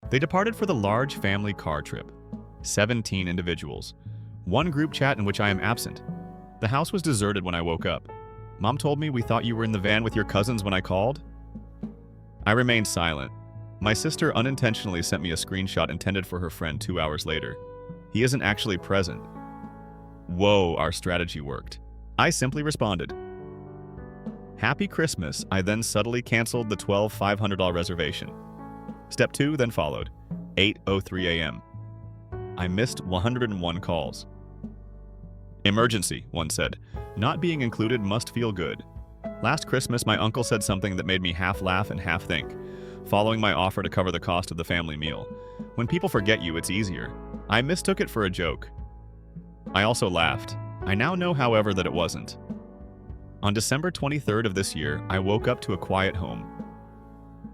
They departed for the large family car trip. 17 individuals. One group chat in which I am absent. The house was deserted when I woke up. Mom told me we thought you were in the van with your cousins when I called. I remained silent. My sister unintentionally sent me a screenshot intended for her friend 2 hours later. He isn't actually present. Whoa, our strategy worked. I simply responded, "Happy Christmas." I then subtly canceled the $12 $500 reservation. Step 2 then followed. 8:03 a.m. I missed 101 calls. "Emergency," one said. "Not being included must feel good. Last Christmas, my uncle said something that made me half laugh and half think, following my offer to cover the cost of the family meal. When people forget you, it's easier. I mistook it for a joke." I also laughed. I now know, however, that it wasn't. On December 23rd of this year, I woke up to a quiet home.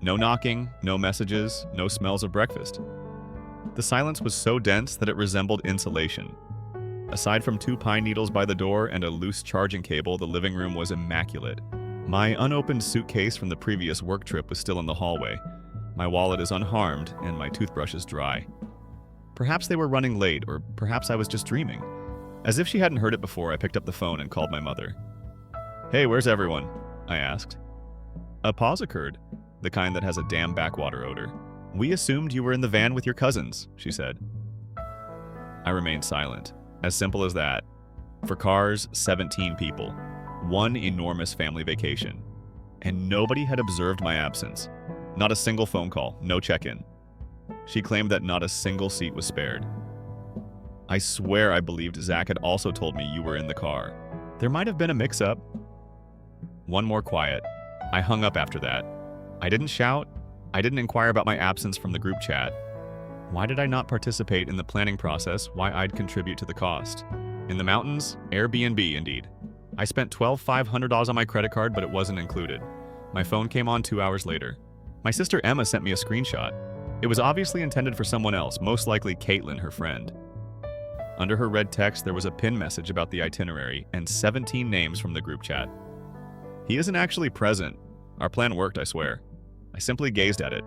No knocking, no messages, no smells of breakfast. The silence was so dense that it resembled insulation. Aside from 2 pine needles by the door and a loose charging cable, the living room was immaculate. My unopened suitcase from the previous work trip was still in the hallway. My wallet is unharmed, and my toothbrush is dry. Perhaps they were running late, or perhaps I was just dreaming. As if she hadn't heard it before, I picked up the phone and called my mother. "Hey, where's everyone?" I asked. A pause occurred, the kind that has a damn backwater odor. "We assumed you were in the van with your cousins," she said. I remained silent. As simple as that. For cars, 17 people. One enormous family vacation. And nobody had observed my absence. Not a single phone call, no check-in. She claimed that not a single seat was spared. I swear I believed Zach had also told me you were in the car. There might have been a mix-up. One more quiet. I hung up after that. I didn't shout. I didn't inquire about my absence from the group chat. Why did I not participate in the planning process? Why I'd contribute to the cost? In the mountains? Airbnb, indeed. I spent $12 $500 on my credit card, but it wasn't included. My phone came on 2 hours later. My sister Emma sent me a screenshot. It was obviously intended for someone else, most likely Caitlin, her friend. Under her red text, there was a pin message about the itinerary and 17 names from the group chat. He isn't actually present. Our plan worked, I swear. I simply gazed at it.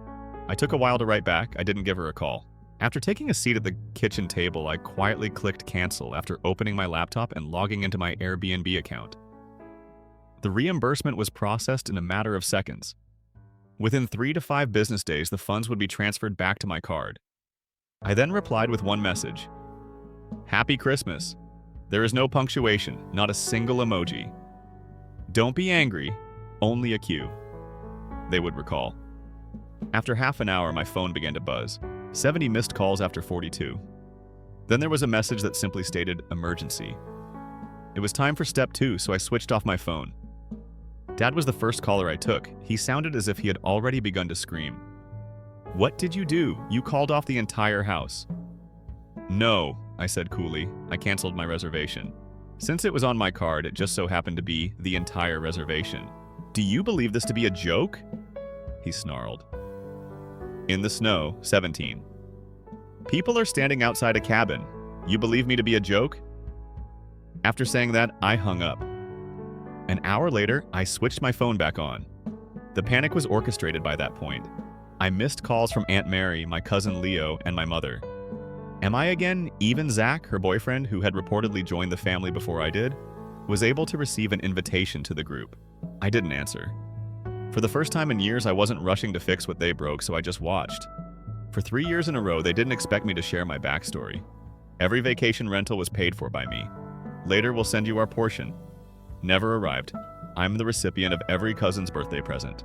I took a while to write back. I didn't give her a call. After taking a seat at the kitchen table, I quietly clicked cancel after opening my laptop and logging into my Airbnb account. The reimbursement was processed in a matter of seconds. Within 3 to 5 business days, the funds would be transferred back to my card. I then replied with one message. "Happy Christmas." There is no punctuation, not a single emoji. "Don't be angry, only a Q." They would recall. After half an hour, my phone began to buzz. 70 missed calls after 42. Then there was a message that simply stated, "Emergency." It was time for step 2, so I switched off my phone. Dad was the first caller I took. He sounded as if he had already begun to scream. "What did you do? You called off the entire house." "No," I said coolly. I canceled my reservation. Since it was on my card, it just so happened to be the entire reservation. "Do you believe this to be a joke?" He snarled. In the snow, 17. "People are standing outside a cabin. You believe me to be a joke?" After saying that, I hung up. An hour later, I switched my phone back on. The panic was orchestrated by that point. I missed calls from Aunt Mary, my cousin Leo, and my mother. Am I again? Even Zach, her boyfriend, who had reportedly joined the family before I did, was able to receive an invitation to the group. I didn't answer. For the first time in years, I wasn't rushing to fix what they broke, so I just watched. For 3 years in a row, they didn't expect me to share my backstory. Every vacation rental was paid for by me. Later, we'll send you our portion. Never arrived. I'm the recipient of every cousin's birthday present.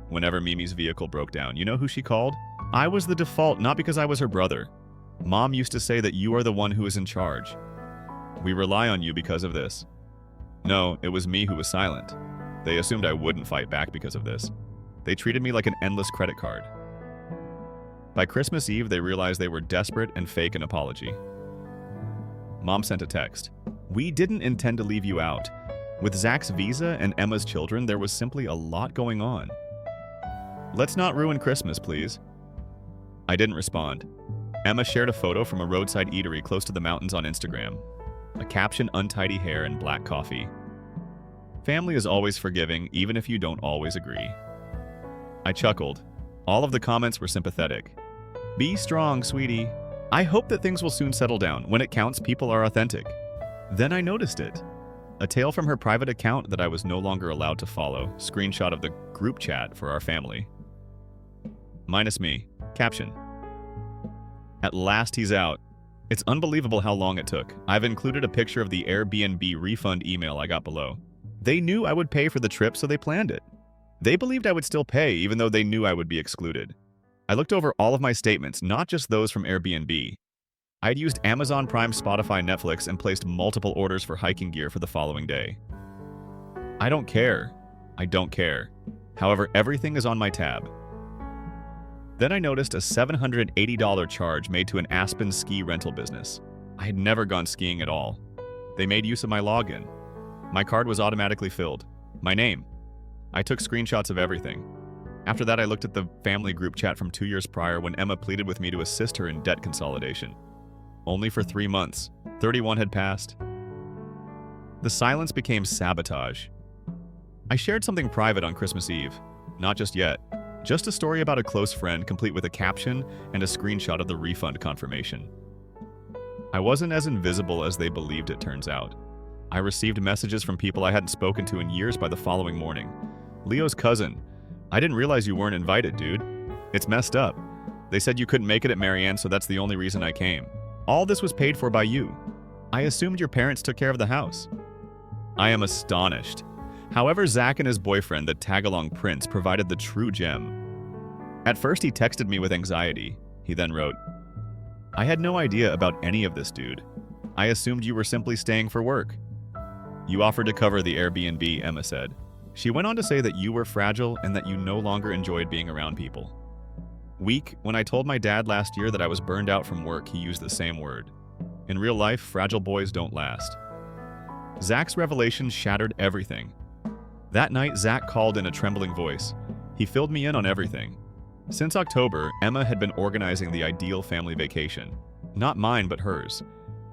Whenever Mimi's vehicle broke down, you know who she called? I was the default, not because I was her brother. Mom used to say that you are the one who is in charge. We rely on you because of this. No, it was me who was silent. They assumed I wouldn't fight back because of this. They treated me like an endless credit card. By Christmas Eve, they realized they were desperate and fake an apology. Mom sent a text. "We didn't intend to leave you out. With Zach's visa and Emma's children, there was simply a lot going on. Let's not ruin Christmas, please." I didn't respond. Emma shared a photo from a roadside eatery close to the mountains on Instagram. A caption, "Untidy hair and black coffee." Family is always forgiving, even if you don't always agree. I chuckled. All of the comments were sympathetic. Be strong, sweetie. I hope that things will soon settle down. When it counts, people are authentic. Then I noticed it. A tale from her private account that I was no longer allowed to follow. Screenshot of the group chat for our family. Minus me. Caption. At last he's out. It's unbelievable how long it took. I've included a picture of the Airbnb refund email I got below. They knew I would pay for the trip, so they planned it. They believed I would still pay, even though they knew I would be excluded. I looked over all of my statements, not just those from Airbnb. I'd used Amazon Prime, Spotify, Netflix, and placed multiple orders for hiking gear for the following day. I don't care. I don't care. However, everything is on my tab. Then I noticed a $780 charge made to an Aspen ski rental business. I had never gone skiing at all. They made use of my login. My card was automatically filled. My name. I took screenshots of everything. After that, I looked at the family group chat from 2 years prior when Emma pleaded with me to assist her in debt consolidation. Only for 3 months. 31 had passed. The silence became sabotage. I shared something private on Christmas Eve. Not just yet. Just a story about a close friend, complete with a caption and a screenshot of the refund confirmation. I wasn't as invisible as they believed, it turns out. I received messages from people I hadn't spoken to in years by the following morning. Leo's cousin. I didn't realize you weren't invited, dude. It's messed up. They said you couldn't make it at Marianne, so that's the only reason I came. All this was paid for by you. I assumed your parents took care of the house. I am astonished. However, Zach and his boyfriend, the tag-along prince, provided the true gem. At first, he texted me with anxiety. He then wrote, I had no idea about any of this, dude. I assumed you were simply staying for work. You offered to cover the Airbnb, Emma said. She went on to say that you were fragile and that you no longer enjoyed being around people. Weak, when I told my dad last year that I was burned out from work, he used the same word. In real life, fragile boys don't last. Zach's revelation shattered everything. That night, Zach called in a trembling voice. He filled me in on everything. Since October, Emma had been organizing the ideal family vacation. Not mine, but hers.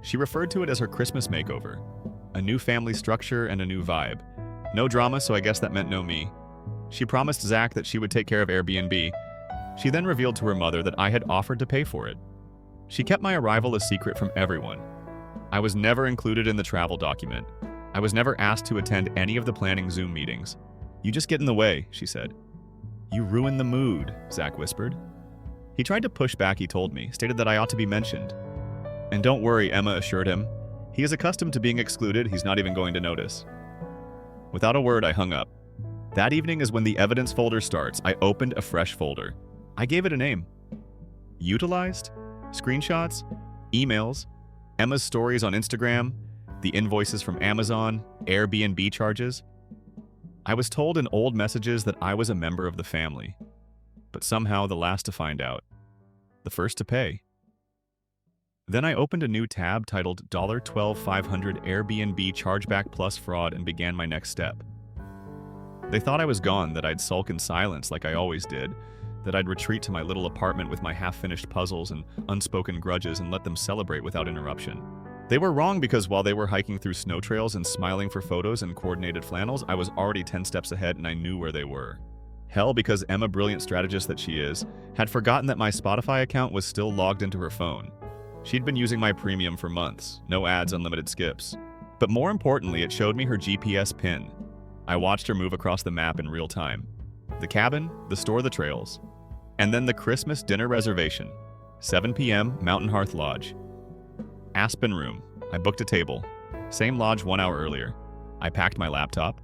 She referred to it as her Christmas makeover. A new family structure and a new vibe. No drama, so I guess that meant no me. She promised Zach that she would take care of Airbnb. She then revealed to her mother that I had offered to pay for it. She kept my arrival a secret from everyone. I was never included in the travel document. I was never asked to attend any of the planning Zoom meetings. You just get in the way, she said. You ruin the mood, Zach whispered. He tried to push back, he told me, stated that I ought to be mentioned. And don't worry, Emma assured him. He is accustomed to being excluded, he's not even going to notice. Without a word, I hung up. That evening is when the evidence folder starts. I opened a fresh folder. I gave it a name. Utilized? Screenshots? Emails? Emma's stories on Instagram? The invoices from Amazon? Airbnb charges? I was told in old messages that I was a member of the family. But somehow the last to find out. The first to pay. Then I opened a new tab titled $12,500 Airbnb Chargeback Plus Fraud and began my next step. They thought I was gone, that I'd sulk in silence like I always did, that I'd retreat to my little apartment with my half-finished puzzles and unspoken grudges and let them celebrate without interruption. They were wrong because while they were hiking through snow trails and smiling for photos and coordinated flannels, I was already 10 steps ahead and I knew where they were. Hell, because Emma, brilliant strategist that she is, had forgotten that my Spotify account was still logged into her phone. She'd been using my premium for months, no ads, unlimited skips. But more importantly, it showed me her GPS pin. I watched her move across the map in real time. The cabin, the store, the trails. And then the Christmas dinner reservation. 7 p.m., Mountain Hearth Lodge. Aspen room. I booked a table. Same lodge 1 hour earlier. I packed my laptop.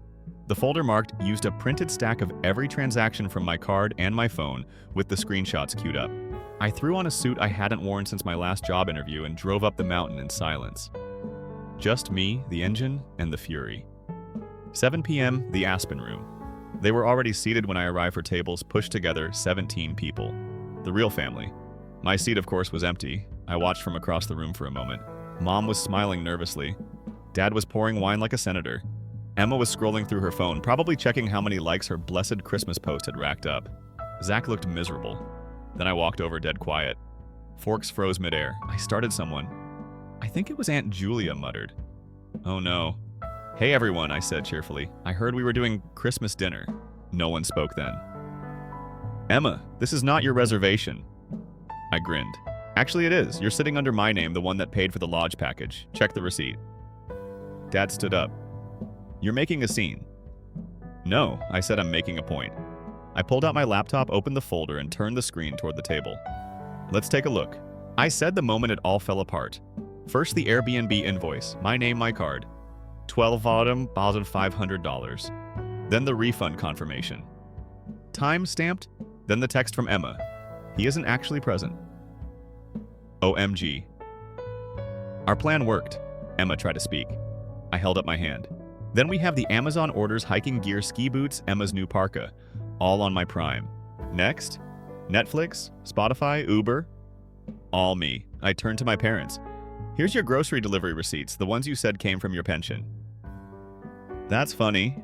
The folder marked used a printed stack of every transaction from my card and my phone with the screenshots queued up. I threw on a suit I hadn't worn since my last job interview and drove up the mountain in silence. Just me, the engine, and the fury. 7 p.m., the Aspen room. They were already seated when I arrived for tables pushed together, 17 people. The real family. My seat, of course, was empty. I watched from across the room for a moment. Mom was smiling nervously. Dad was pouring wine like a senator. Emma was scrolling through her phone, probably checking how many likes her blessed Christmas post had racked up. Zach looked miserable. Then I walked over dead quiet. Forks froze midair. I started someone. I think it was Aunt Julia muttered. Oh no. Hey everyone, I said cheerfully. I heard we were doing Christmas dinner. No one spoke then. Emma, this is not your reservation. I grinned. Actually, it is. You're sitting under my name, the one that paid for the lodge package. Check the receipt. Dad stood up. You're making a scene. No, I said I'm making a point. I pulled out my laptop, opened the folder, and turned the screen toward the table. Let's take a look. I said the moment it all fell apart. First, the Airbnb invoice. My name, my card. 12 autumn, $500. Then the refund confirmation. Time stamped. Then the text from Emma. He isn't actually present. OMG. Our plan worked. Emma tried to speak. I held up my hand. Then we have the Amazon orders, hiking gear, ski boots, Emma's new parka, all on my Prime. Next, Netflix, Spotify, Uber, all me. I turned to my parents. Here's your grocery delivery receipts, the ones you said came from your pension. That's funny.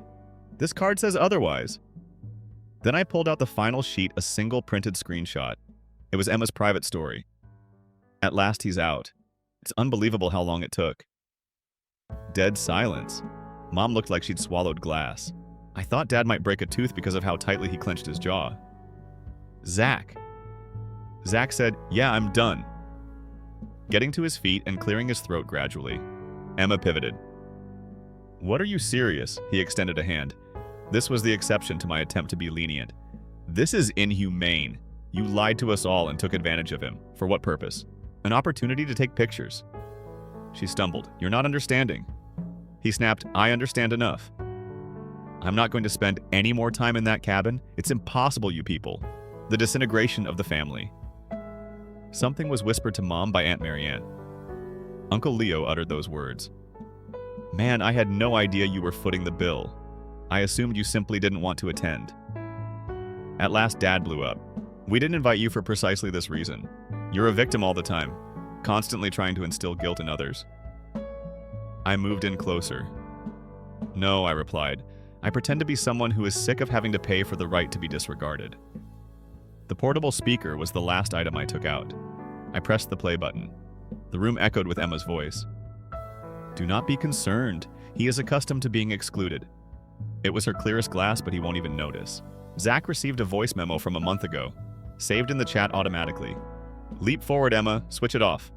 This card says otherwise. Then I pulled out the final sheet, a single printed screenshot. It was Emma's private story. At last he's out. It's unbelievable how long it took. Dead silence. Mom looked like she'd swallowed glass. I thought Dad might break a tooth because of how tightly he clenched his jaw. Zach. Zach said, yeah, I'm done. Getting to his feet and clearing his throat gradually. Emma pivoted. What are you serious? He extended a hand. This was the exception to my attempt to be lenient. This is inhumane. You lied to us all and took advantage of him. For what purpose? An opportunity to take pictures. She stumbled. You're not understanding. He snapped, I understand enough. I'm not going to spend any more time in that cabin. It's impossible, you people. The disintegration of the family. Something was whispered to Mom by Aunt Marianne. Uncle Leo uttered those words. Man, I had no idea you were footing the bill. I assumed you simply didn't want to attend. At last, Dad blew up. We didn't invite you for precisely this reason. You're a victim all the time, constantly trying to instill guilt in others. I moved in closer. No, I replied. I pretend to be someone who is sick of having to pay for the right to be disregarded. The portable speaker was the last item I took out. I pressed the play button. The room echoed with Emma's voice. Do not be concerned. He is accustomed to being excluded. It was her clearest glass, but he won't even notice. Zach received a voice memo from a month ago, saved in the chat automatically. Leap forward, Emma. Switch it off.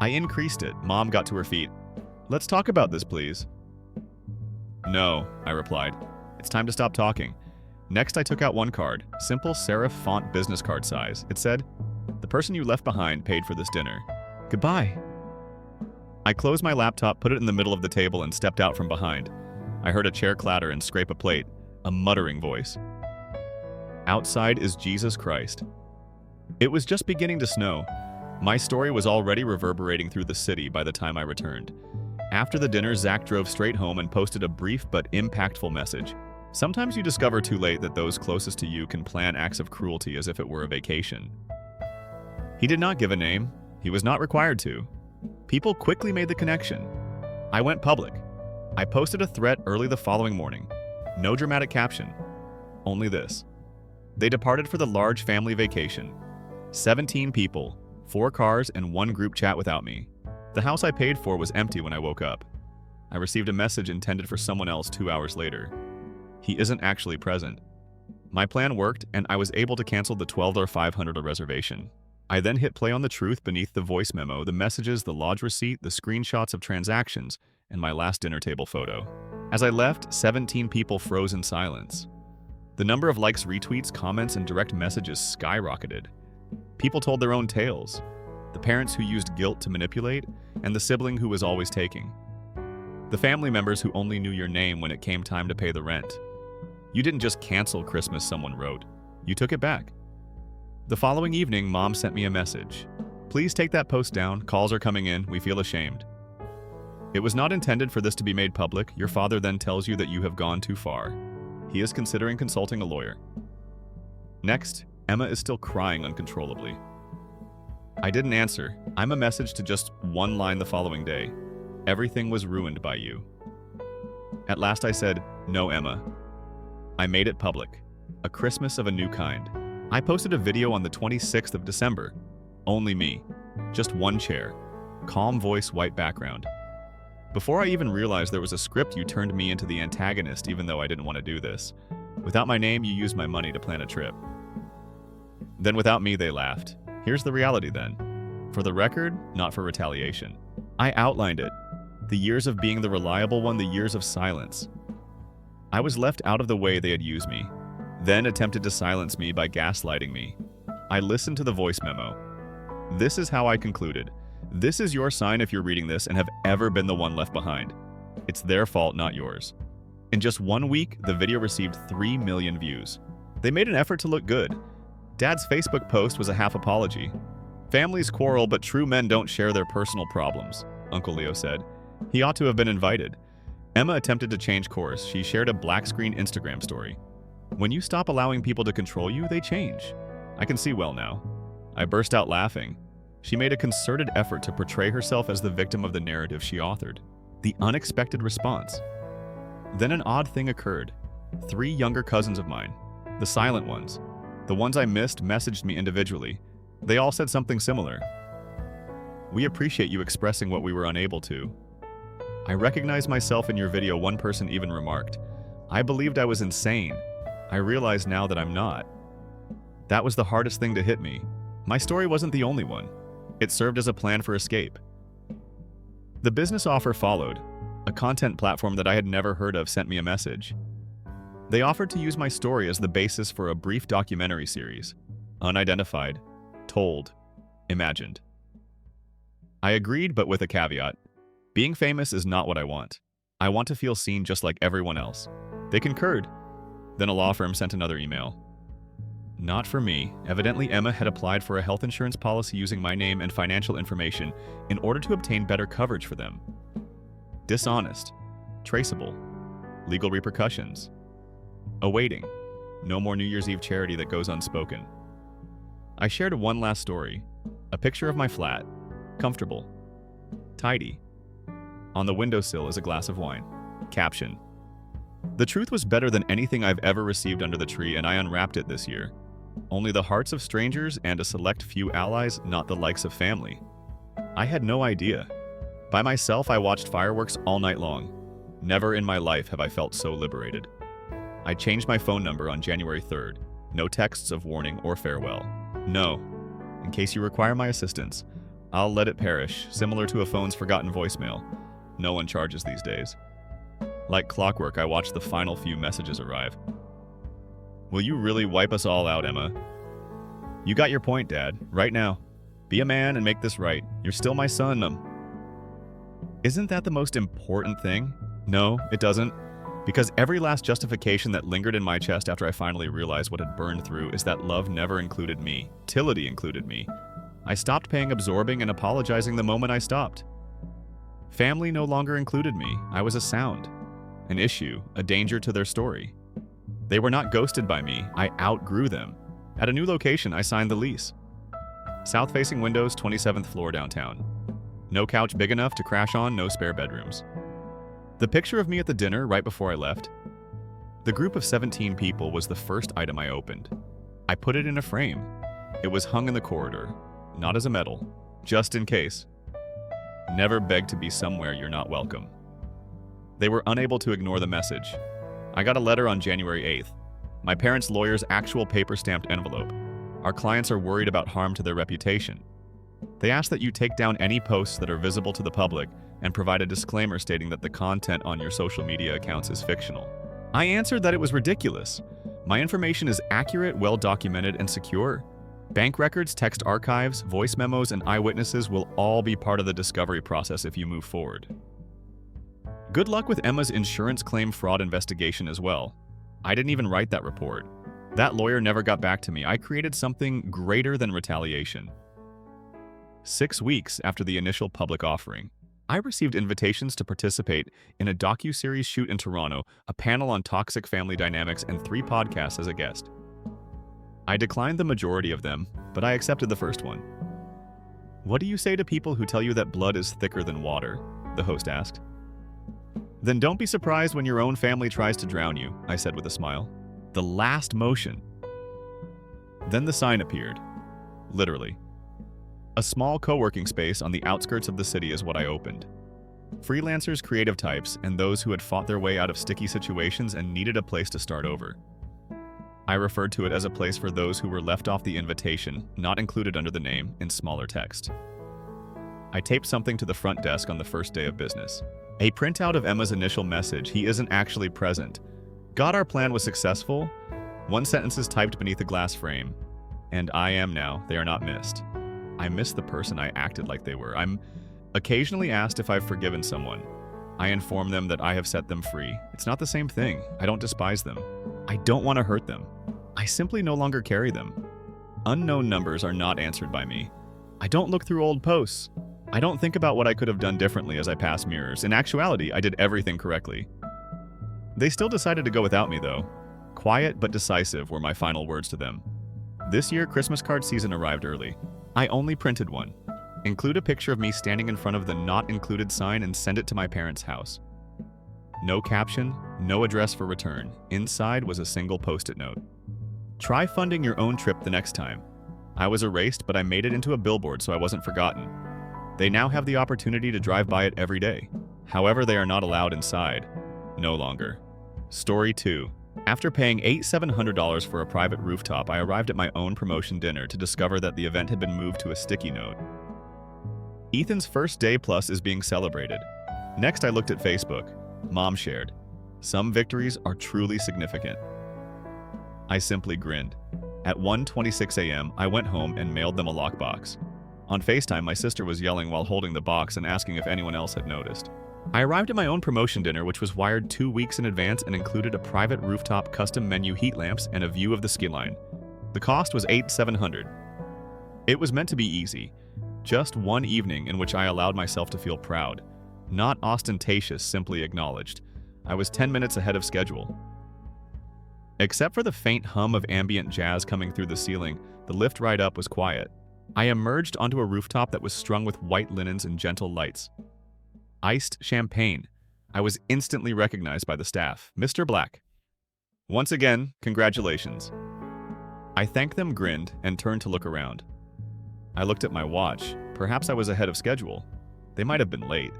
I increased it. Mom got to her feet. Let's talk about this, please. No, I replied. It's time to stop talking. Next, I took out one card, simple serif font business card size. It said, the person you left behind paid for this dinner. Goodbye. I closed my laptop, put it in the middle of the table, and stepped out from behind. I heard a chair clatter and scrape a plate, a muttering voice. Outside is Jesus Christ. It was just beginning to snow. My story was already reverberating through the city by the time I returned. After the dinner, Zach drove straight home and posted a brief but impactful message. Sometimes you discover too late that those closest to you can plan acts of cruelty as if it were a vacation. He did not give a name. He was not required to. People quickly made the connection. I went public. I posted a threat early the following morning. No dramatic caption. Only this. They departed for the large family vacation. 17 people, 4 cars, and 1 group chat without me. The house I paid for was empty when I woke up. I received a message intended for someone else 2 hours later. He isn't actually present. My plan worked, and I was able to cancel the $12.500 reservation. I then hit play on the truth beneath the voice memo, the messages, the lodge receipt, the screenshots of transactions, and my last dinner table photo. As I left, 17 people froze in silence. The number of likes, retweets, comments, and direct messages skyrocketed. People told their own tales. The parents who used guilt to manipulate, and the sibling who was always taking. The family members who only knew your name when it came time to pay the rent. You didn't just cancel Christmas, someone wrote. You took it back. The following evening, Mom sent me a message. Please take that post down. Calls are coming in. We feel ashamed. It was not intended for this to be made public. Your father then tells you that you have gone too far. He is considering consulting a lawyer. Next, Emma is still crying uncontrollably. I didn't answer. I'm a message to just one line the following day. Everything was ruined by you. At last I said, no, Emma. I made it public. A Christmas of a new kind. I posted a video on the 26th of December. Only me. Just one chair. Calm voice, white background. Before I even realized there was a script, you turned me into the antagonist, even though I didn't want to do this. Without my name, you used my money to plan a trip. Then without me, they laughed. Here's the reality then. For the record, not for retaliation. I outlined it. The years of being the reliable one, the years of silence. I was left out of the way they had used me, then attempted to silence me by gaslighting me. I listened to the voice memo. This is how I concluded. This is your sign if you're reading this and have ever been the one left behind. It's their fault, not yours. In just 1 week, the video received 3 million views. They made an effort to look good. Dad's Facebook post was a half apology. Families quarrel, but true men don't share their personal problems, Uncle Leo said. He ought to have been invited. Emma attempted to change course. She shared a black screen Instagram story. When you stop allowing people to control you, they change. I can see well now. I burst out laughing. She made a concerted effort to portray herself as the victim of the narrative she authored. The unexpected response. Then an odd thing occurred. 3 younger cousins of mine, the silent ones, the ones I missed, messaged me individually. They all said something similar. We appreciate you expressing what we were unable to. I recognize myself in your video, one person even remarked. I believed I was insane. I realize now that I'm not. That was the hardest thing to hit me. My story wasn't the only one. It served as a plan for escape. The business offer followed. A content platform that I had never heard of sent me a message. They offered to use my story as the basis for a brief documentary series. Unidentified, told, imagined. I agreed, but with a caveat. Being famous is not what I want. I want to feel seen just like everyone else. They concurred. Then a law firm sent another email. Not for me. Evidently, Emma had applied for a health insurance policy using my name and financial information in order to obtain better coverage for them. Dishonest. Traceable. Legal repercussions. Awaiting. No more New Year's Eve charity that goes unspoken. I shared one last story. A picture of my flat. Comfortable. Tidy. On the windowsill is a glass of wine. Caption. The truth was better than anything I've ever received under the tree, and I unwrapped it this year. Only the hearts of strangers and a select few allies, not the likes of family. I had no idea. By myself, I watched fireworks all night long. Never in my life have I felt so liberated. I changed my phone number on January 3rd. No texts of warning or farewell. No. In case you require my assistance, I'll let it perish, similar to a phone's forgotten voicemail. No one charges these days. Like clockwork, I watched the final few messages arrive. Will you really wipe us all out, Emma? You got your point, Dad. Right now. Be a man and make this right. You're still my son. Isn't that the most important thing? No, it doesn't. Because every last justification that lingered in my chest after I finally realized what had burned through is that love never included me. Utility included me. I stopped paying, absorbing, and apologizing the moment I stopped. Family no longer included me. I was a sound. An issue, a danger to their story. They were not ghosted by me. I outgrew them. At a new location, I signed the lease. South-facing windows, 27th floor downtown. No couch big enough to crash on, no spare bedrooms. The picture of me at the dinner right before I left. The group of 17 people was the first item I opened. I put it in a frame. It was hung in the corridor, not as a medal, just in case. Never beg to be somewhere you're not welcome. They were unable to ignore the message. I got a letter on January 8th. My parents' lawyer's actual paper-stamped envelope. Our clients are worried about harm to their reputation. They ask that you take down any posts that are visible to the public and provide a disclaimer stating that the content on your social media accounts is fictional. I answered that it was ridiculous. My information is accurate, well-documented, and secure. Bank records, text archives, voice memos, and eyewitnesses will all be part of the discovery process if you move forward. Good luck with Emma's insurance claim fraud investigation as well. I didn't even write that report. That lawyer never got back to me. I created something greater than retaliation. 6 weeks after the initial public offering, I received invitations to participate in a docu-series shoot in Toronto, a panel on toxic family dynamics, and 3 podcasts as a guest. I declined the majority of them, but I accepted the first one. What do you say to people who tell you that blood is thicker than water? The host asked. Then don't be surprised when your own family tries to drown you, I said with a smile. The last motion. Then the sign appeared. Literally. A small co-working space on the outskirts of the city is what I opened. Freelancers, creative types, and those who had fought their way out of sticky situations and needed a place to start over. I referred to it as a place for those who were left off the invitation, not included under the name, in smaller text. I taped something to the front desk on the first day of business. A printout of Emma's initial message, "He isn't actually present. God, our plan was successful." One sentence is typed beneath a glass frame. "And I am now, they are not missed." I miss the person I acted like they were. I'm occasionally asked if I've forgiven someone. I inform them that I have set them free. It's not the same thing. I don't despise them. I don't want to hurt them. I simply no longer carry them. Unknown numbers are not answered by me. I don't look through old posts. I don't think about what I could have done differently as I pass mirrors. In actuality, I did everything correctly. They still decided to go without me, though. Quiet but decisive were my final words to them. This year, Christmas card season arrived early. I only printed one. Include a picture of me standing in front of the "Not Included" sign and send it to my parents' house. No caption, no address for return. Inside was a single post-it note. Try funding your own trip the next time. I was erased, but I made it into a billboard so I wasn't forgotten. They now have the opportunity to drive by it every day. However, they are not allowed inside. No longer. Story 2. After paying $700 for a private rooftop, I arrived at my own promotion dinner to discover that the event had been moved to a sticky note. Ethan's first day plus is being celebrated. Next, I looked at Facebook. Mom shared, "Some victories are truly significant." I simply grinned. At 1:26 a.m., I went home and mailed them a lockbox. On FaceTime, my sister was yelling while holding the box and asking if anyone else had noticed. I arrived at my own promotion dinner, which was wired 2 weeks in advance and included a private rooftop custom menu heat lamps and a view of the ski line. The cost was $700. It was meant to be easy. Just one evening in which I allowed myself to feel proud. Not ostentatious, simply acknowledged. I was 10 minutes ahead of schedule. Except for the faint hum of ambient jazz coming through the ceiling, the lift ride up was quiet. I emerged onto a rooftop that was strung with white linens and gentle lights. Iced champagne. I was instantly recognized by the staff. "Mr. Black." Once again, congratulations. I thanked them, grinned, and turned to look around. I looked at my watch. Perhaps I was ahead of schedule. They might have been late.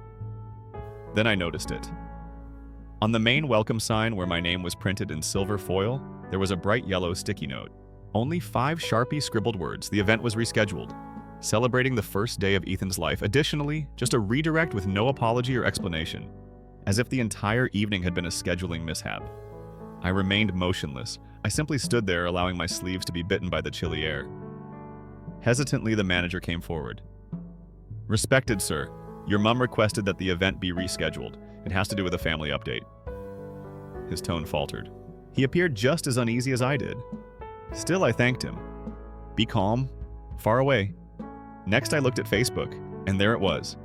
Then I noticed it. On the main welcome sign, where my name was printed in silver foil, there was a bright yellow sticky note. Only 5 Sharpie scribbled words. The event was rescheduled. Celebrating the first day of Ethan's life. Additionally, just a redirect with no apology or explanation. As if the entire evening had been a scheduling mishap. I remained motionless. I simply stood there, allowing my sleeves to be bitten by the chilly air. Hesitantly, the manager came forward. "Respected sir, your mum requested that the event be rescheduled. It has to do with a family update." His tone faltered. He appeared just as uneasy as I did. Still, I thanked him. "Be calm. Far away." Next, I looked at Facebook, and there it was.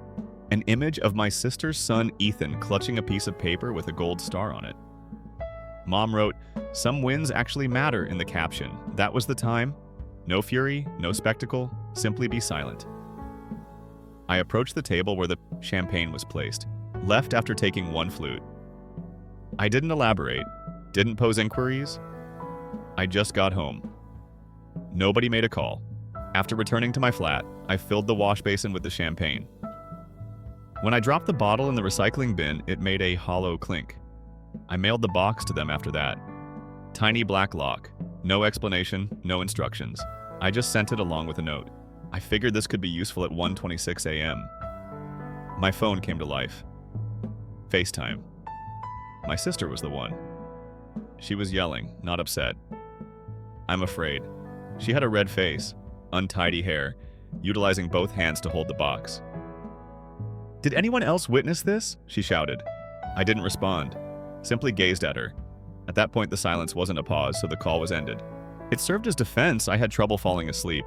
An image of my sister's son, Ethan, clutching a piece of paper with a gold star on it. Mom wrote, "Some wins actually matter," in the caption. That was the time. No fury, no spectacle, simply be silent. I approached the table where the champagne was placed, left after taking one flute. I didn't elaborate, didn't pose inquiries. I just got home. Nobody made a call. After returning to my flat, I filled the wash basin with the champagne. When I dropped the bottle in the recycling bin, it made a hollow clink. I mailed the box to them after that. Tiny black lock. No explanation, no instructions. I just sent it along with a note. I figured this could be useful at 1:26 a.m. My phone came to life. FaceTime. My sister was the one. She was yelling, not upset. I'm afraid. She had a red face, untidy hair, utilizing both hands to hold the box. "Did anyone else witness this?" she shouted. I didn't respond, simply gazed at her. At that point, the silence wasn't a pause, so the call was ended. It served as defense. I had trouble falling asleep.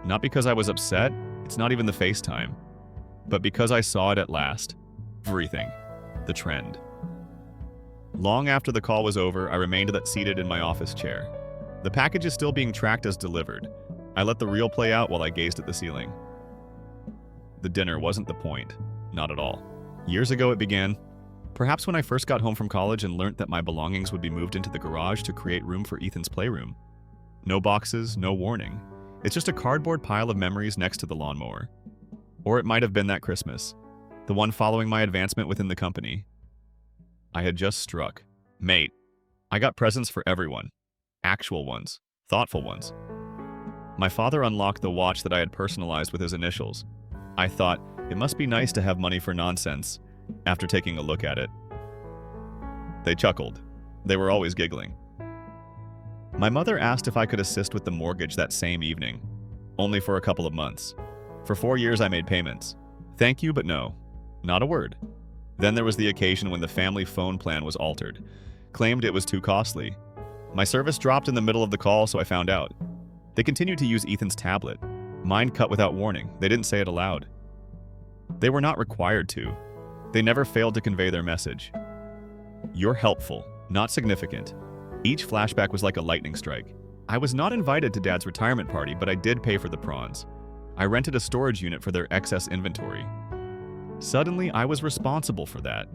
Not because I was upset, it's not even the FaceTime, but because I saw it at last. Everything. The trend. Long after the call was over, I remained seated in my office chair. The package is still being tracked as delivered. I let the reel play out while I gazed at the ceiling. The dinner wasn't the point. Not at all. Years ago it began. Perhaps when I first got home from college and learnt that my belongings would be moved into the garage to create room for Ethan's playroom. No boxes, no warning. It's just a cardboard pile of memories next to the lawnmower. Or it might have been that Christmas, the one following my advancement within the company. I had just struck. Mate, I got presents for everyone. Actual ones. Thoughtful ones. My father unlocked the watch that I had personalized with his initials. I thought, it must be nice to have money for nonsense, after taking a look at it. They chuckled. They were always giggling. My mother asked if I could assist with the mortgage that same evening, only for a couple of months. For 4 years I made payments. Thank you, but no. Not a word. Then there was the occasion when the family phone plan was altered. Claimed it was too costly. My service dropped in the middle of the call, so I found out. They continued to use Ethan's tablet. Mine cut without warning. They didn't say it aloud. They were not required to. They never failed to convey their message. You're helpful, not significant. Each flashback was like a lightning strike. I was not invited to Dad's retirement party, but I did pay for the prawns. I rented a storage unit for their excess inventory. Suddenly, I was responsible for that.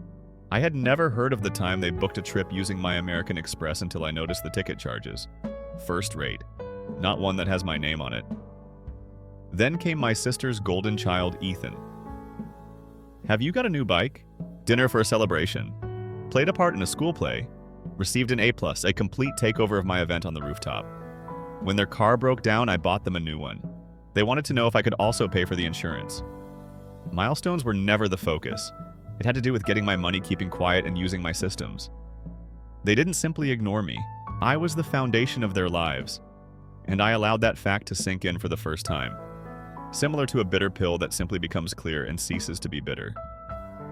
I had never heard of the time they booked a trip using my American Express until I noticed the ticket charges. First rate. Not one that has my name on it. Then came my sister's golden child, Ethan. Have you got a new bike? Dinner for a celebration. Played a part in a school play. Received an A+, a complete takeover of my event on the rooftop. When their car broke down, I bought them a new one. They wanted to know if I could also pay for the insurance. Milestones were never the focus. It had to do with getting my money, keeping quiet, and using my systems. They didn't simply ignore me. I was the foundation of their lives. And I allowed that fact to sink in for the first time. Similar to a bitter pill that simply becomes clear and ceases to be bitter.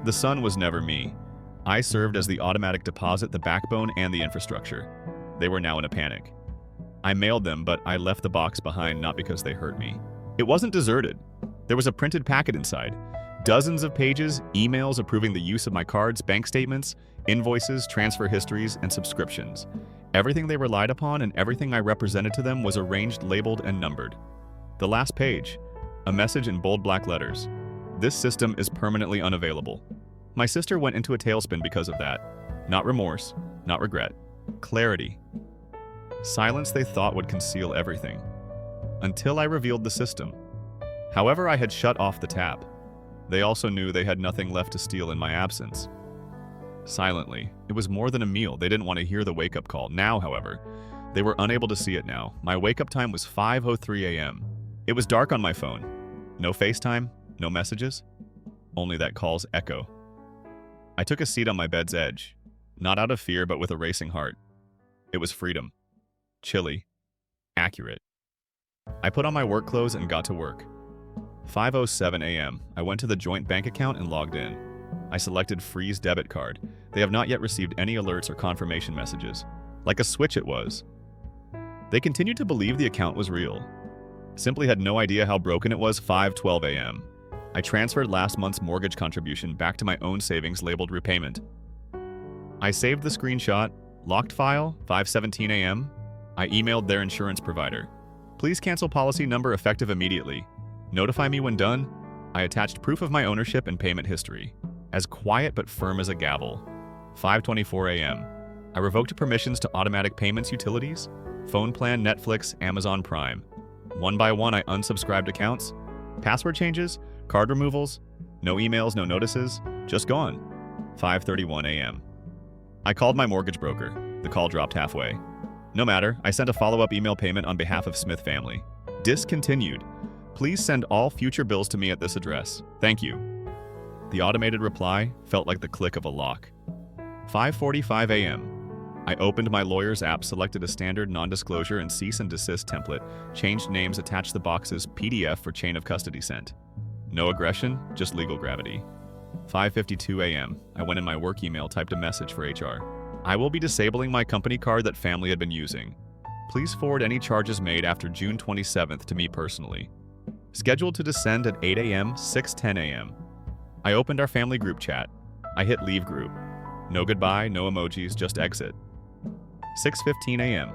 The sun was never me. I served as the automatic deposit, the backbone, and the infrastructure. They were now in a panic. I mailed them, but I left the box behind not because they hurt me. It wasn't deserted. There was a printed packet inside. Dozens of pages, emails approving the use of my cards, bank statements, invoices, transfer histories, and subscriptions. Everything they relied upon and everything I represented to them was arranged, labeled, and numbered. The last page, a message in bold black letters. This system is permanently unavailable. My sister went into a tailspin because of that. Not remorse, not regret. Clarity. Silence they thought would conceal everything. Until I revealed the system. However, I had shut off the tap. They also knew they had nothing left to steal in my absence. Silently. It was more than a meal. They didn't want to hear the wake-up call. Now, however, they were unable to see it now. My wake-up time was 5:03 a.m. It was dark on my phone. No FaceTime, no messages. Only that call's echo. I took a seat on my bed's edge. Not out of fear, but with a racing heart. It was freedom. Chilly. Accurate. I put on my work clothes and got to work. 5:07 a.m. I went to the joint bank account and logged in. I selected Freeze debit card. They have not yet received any alerts or confirmation messages. Like a switch it was. They continued to believe the account was real. Simply had no idea how broken it was. 5:12 a.m. I transferred last month's mortgage contribution back to my own savings labeled repayment. I saved the screenshot, locked file, 5:17 a.m. I emailed their insurance provider. Please cancel policy number effective immediately. Notify me when done. I attached proof of my ownership and payment history. As quiet but firm as a gavel. 5:24 a.m. I revoked permissions to automatic payments utilities, phone plan, Netflix, Amazon Prime. One by one, I unsubscribed accounts. Password changes, card removals, no emails, no notices, just gone. 5:31 a.m. I called my mortgage broker. The call dropped halfway. No matter, I sent a follow-up email payment on behalf of Smith family. Discontinued. Please send all future bills to me at this address. Thank you. The automated reply felt like the click of a lock. 5:45 a.m. I opened my lawyer's app, selected a standard non-disclosure and cease and desist template, changed names, attached the boxes PDF for chain of custody sent. No aggression, just legal gravity. 5:52 a.m. I went in my work email, typed a message for HR. I will be disabling my company card that family had been using. Please forward any charges made after June 27th to me personally. Scheduled to descend at 8 a.m., 6:10 a.m. I opened our family group chat. I hit leave group. No goodbye, no emojis, just exit. 6:15 a.m.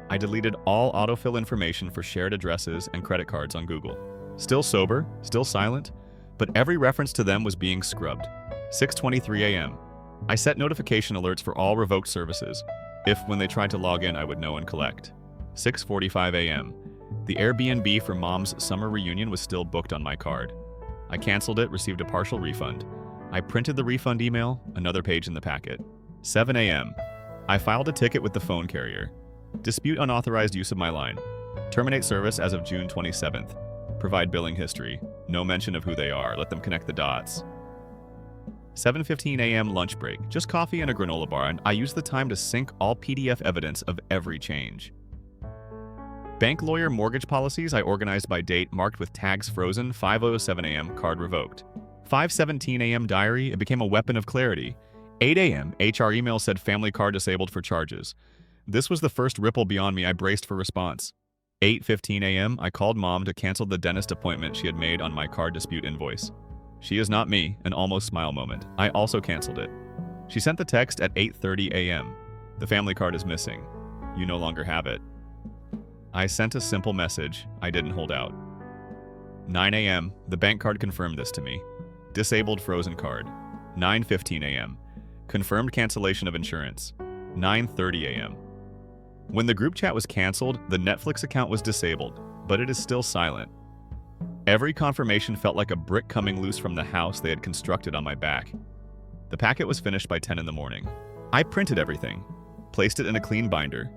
I deleted all autofill information for shared addresses and credit cards on Google. Still sober, still silent, but every reference to them was being scrubbed. 6:23 a.m. I set notification alerts for all revoked services. If, when they tried to log in, I would know and collect. 6:45 a.m. The Airbnb for Mom's summer reunion was still booked on my card. I canceled it, received a partial refund. I printed the refund email, another page in the packet. 7 a.m. I filed a ticket with the phone carrier. Dispute unauthorized use of my line. Terminate service as of June 27th. Provide billing history. No mention of who they are. Let them connect the dots. 7:15 a.m. lunch break. Just coffee and a granola bar, and I use the time to sync all PDF evidence of every change. Bank lawyer mortgage policies I organized by date marked with tags frozen. 5:07 a.m. card revoked. 5:17 a.m. diary. It became a weapon of clarity. 8 a.m. HR email said family card disabled for charges. This was the first ripple beyond me. I braced for response. 8:15 a.m. I called mom to cancel the dentist appointment she had made on my card dispute invoice. She is not me, an almost smile moment. I also canceled it. She sent the text at 8:30 a.m. The family card is missing. You no longer have it. I sent a simple message. I didn't hold out. 9 a.m. The bank card confirmed this to me. Disabled frozen card. 9:15 a.m. Confirmed cancellation of insurance. 9:30 a.m. When the group chat was canceled, the Netflix account was disabled, but it is still silent. Every confirmation felt like a brick coming loose from the house they had constructed on my back. The packet was finished by 10 in the morning. I printed everything, placed it in a clean binder.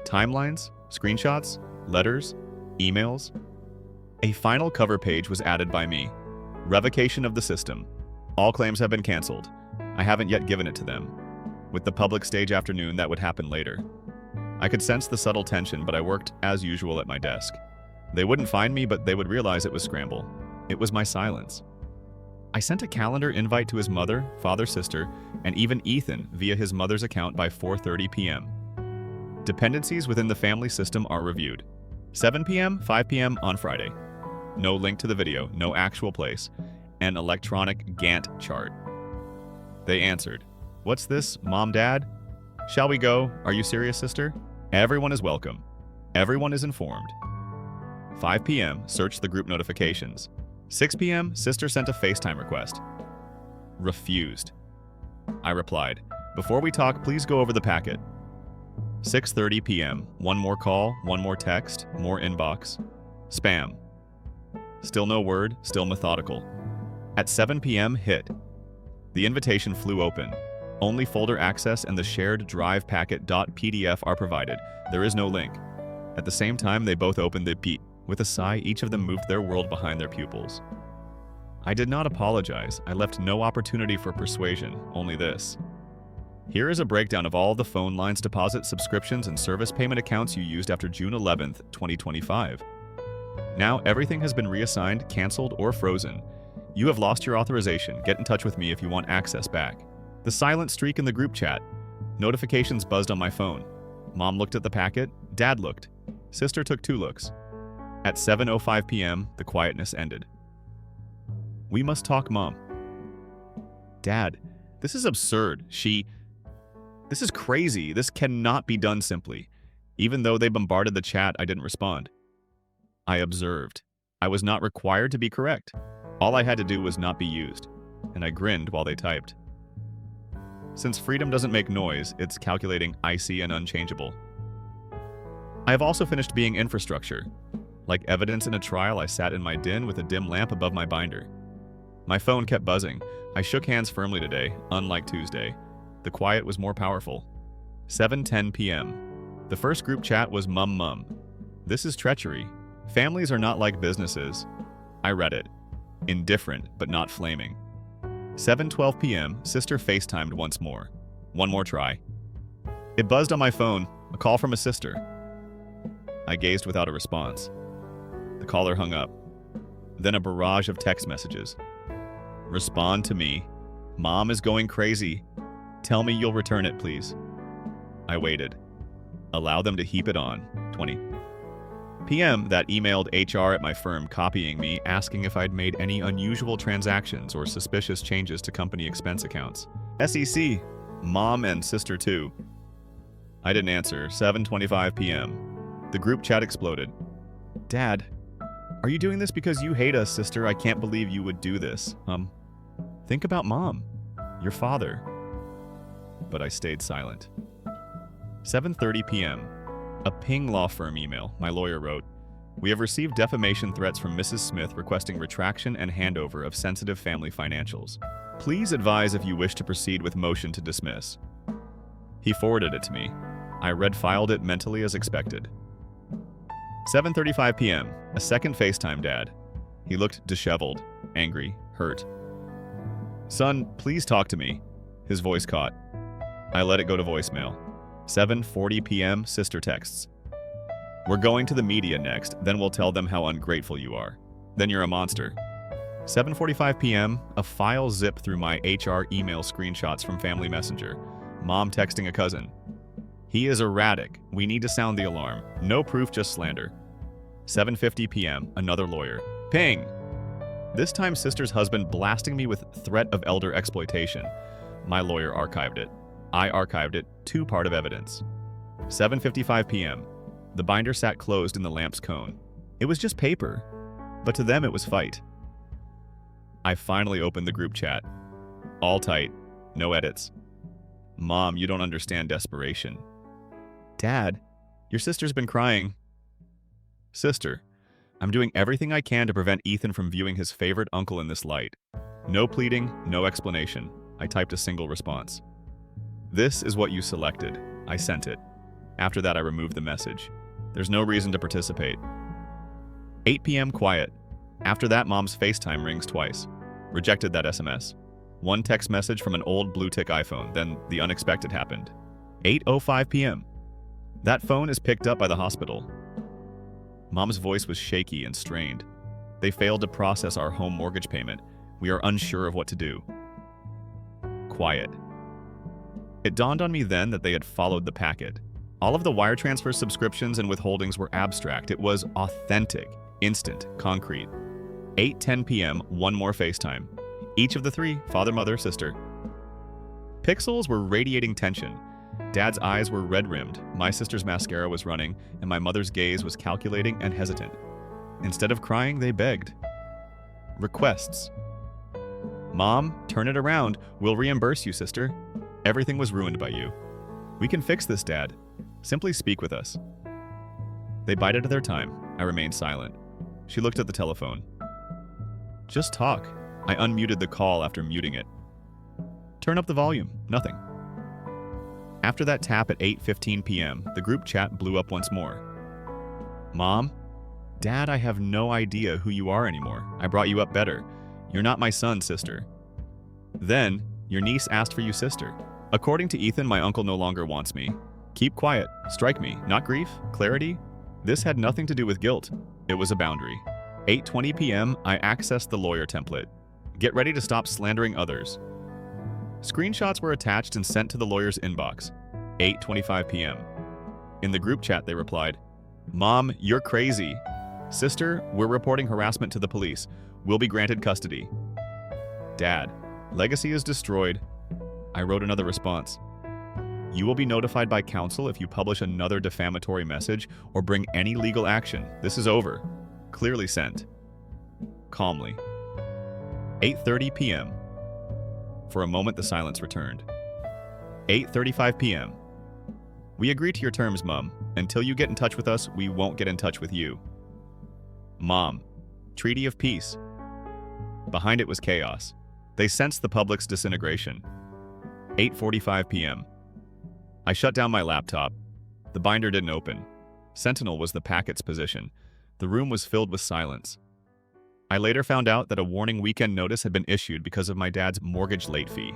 Timelines, screenshots, letters, emails. A final cover page was added by me. Revocation of the system. All claims have been canceled. I haven't yet given it to them. With the public stage afternoon, that would happen later. I could sense the subtle tension, but I worked as usual at my desk. They wouldn't find me, but they would realize it was scramble. It was my silence. I sent a calendar invite to his mother, father, sister, and even Ethan via his mother's account by 4:30 p.m. Dependencies within the family system are reviewed. 7 p.m., 5 p.m. on Friday. No link to the video, no actual place. An electronic Gantt chart. They answered. What's this, Mom, Dad? Shall we go? Are you serious, sister? Everyone is welcome. Everyone is informed. 5 p.m., search the group notifications. 6 p.m., sister sent a FaceTime request. Refused. I replied, before we talk, please go over the packet. 6:30 p.m., one more call, one more text, more inbox. Spam. Still no word, still methodical. At 7 p.m., hit. The invitation flew open. Only folder access and the shared drive packet.pdf are provided. There is no link. At the same time, they both opened the P. With a sigh, each of them moved their world behind their pupils. I did not apologize. I left no opportunity for persuasion, only this. Here is a breakdown of all the phone lines, deposits, subscriptions, and service payment accounts you used after June 11th, 2025. Now everything has been reassigned, canceled, or frozen. You have lost your authorization. Get in touch with me if you want access back. The silent streak in the group chat. Notifications buzzed on my phone. Mom looked at the packet. Dad looked. Sister took 2 looks. At 7:05 p.m., the quietness ended. We must talk, Mom. Dad, this is absurd. This is crazy. This cannot be done simply. Even though they bombarded the chat, I didn't respond. I observed. I was not required to be correct. All I had to do was not be used. And I grinned while they typed. Since freedom doesn't make noise, it's calculating, icy, and unchangeable. I have also finished being infrastructure. Like evidence in a trial, I sat in my den with a dim lamp above my binder. My phone kept buzzing. I shook hands firmly today, unlike Tuesday. The quiet was more powerful. 7:10 p.m. The first group chat was mum. This is treachery. Families are not like businesses. I read it. Indifferent, but not flaming. 7:12 p.m., sister FaceTimed once more. One more try. It buzzed on my phone, a call from a sister. I gazed without a response. The caller hung up. Then a barrage of text messages. Respond to me. Mom is going crazy. Tell me you'll return it, please. I waited. Allow them to heap it on. 20 p.m. that emailed HR at my firm copying me, asking if I'd made any unusual transactions or suspicious changes to company expense accounts. SEC, Mom and sister too. I didn't answer. 7:25 p.m. The group chat exploded. Dad, are you doing this because you hate us, sister? I can't believe you would do this. Think about Mom, your father. But I stayed silent. 7:30 p.m. A Ping law firm email. My lawyer wrote, we have received defamation threats from Mrs. Smith requesting retraction and handover of sensitive family financials. Please advise if you wish to proceed with motion to dismiss. He forwarded it to me. I red-filed it mentally as expected. 7:35 p.m. A second FaceTime dad. He looked disheveled, angry, hurt. "Son, please talk to me." His voice caught. I let it go to voicemail. 7:40 p.m. Sister texts. "We're going to the media next, then we'll tell them how ungrateful you are. Then you're a monster." 7:45 p.m. A file zip through my HR email screenshots from Family Messenger. Mom texting a cousin. "He is erratic. We need to sound the alarm. No proof, just slander." 7:50 p.m. Another lawyer. Ping! This time sister's husband blasting me with threat of elder exploitation. My lawyer archived it. I archived it, 2 part of evidence. 7:55 p.m. The binder sat closed in the lamp's cone. It was just paper, but to them it was fight. I finally opened the group chat. All tight, no edits. "Mom, you don't understand desperation." "Dad, your sister's been crying." "Sister, I'm doing everything I can to prevent Ethan from viewing his favorite uncle in this light. No pleading, no explanation." I typed a single response. "This is what you selected." I sent it. After that, I removed the message. There's no reason to participate. 8 p.m. quiet. After that, Mom's FaceTime rings twice. Rejected that SMS. 1 text message from an old blue-tick iPhone, then the unexpected happened. 8:05 p.m. That phone is picked up by the hospital. Mom's voice was shaky and strained. "They failed to process our home mortgage payment. We are unsure of what to do." Quiet. It dawned on me then that they had followed the packet. All of the wire transfer subscriptions and withholdings were abstract. It was authentic, instant, concrete. 8:10 p.m., 1 more FaceTime. Each of the 3, father, mother, sister. Pixels were radiating tension. Dad's eyes were red-rimmed, my sister's mascara was running, and my mother's gaze was calculating and hesitant. Instead of crying, they begged. Requests. "Mom, turn it around. We'll reimburse you, sister. Everything was ruined by you. We can fix this, Dad. Simply speak with us." They bided their time. I remained silent. She looked at the telephone. "Just talk." I unmuted the call after muting it. "Turn up the volume." Nothing. After that tap at 8:15 p.m., the group chat blew up once more. "Mom? Dad, I have no idea who you are anymore. I brought you up better. You're not my son, sister." Then, "Your niece asked for you, sister. According to Ethan, my uncle no longer wants me. Keep quiet. Strike me. Not grief. Clarity. This had nothing to do with guilt. It was a boundary." 8:20 p.m., I accessed the lawyer template. "Get ready to stop slandering others." Screenshots were attached and sent to the lawyer's inbox. 8:25 p.m. In the group chat, they replied, "Mom, you're crazy. Sister, we're reporting harassment to the police. Will be granted custody." Dad, legacy is destroyed. I wrote another response. "You will be notified by counsel if you publish another defamatory message or bring any legal action. This is over." Clearly sent. Calmly. 8:30 p.m. For a moment, the silence returned. 8:35 p.m. "We agree to your terms, Mom. Until you get in touch with us, we won't get in touch with you." Mom, treaty of peace. Behind it was chaos. They sensed the public's disintegration. 8:45 p.m. I shut down my laptop. The binder didn't open. Sentinel was the packet's position. The room was filled with silence. I later found out that a warning weekend notice had been issued because of my dad's mortgage late fee.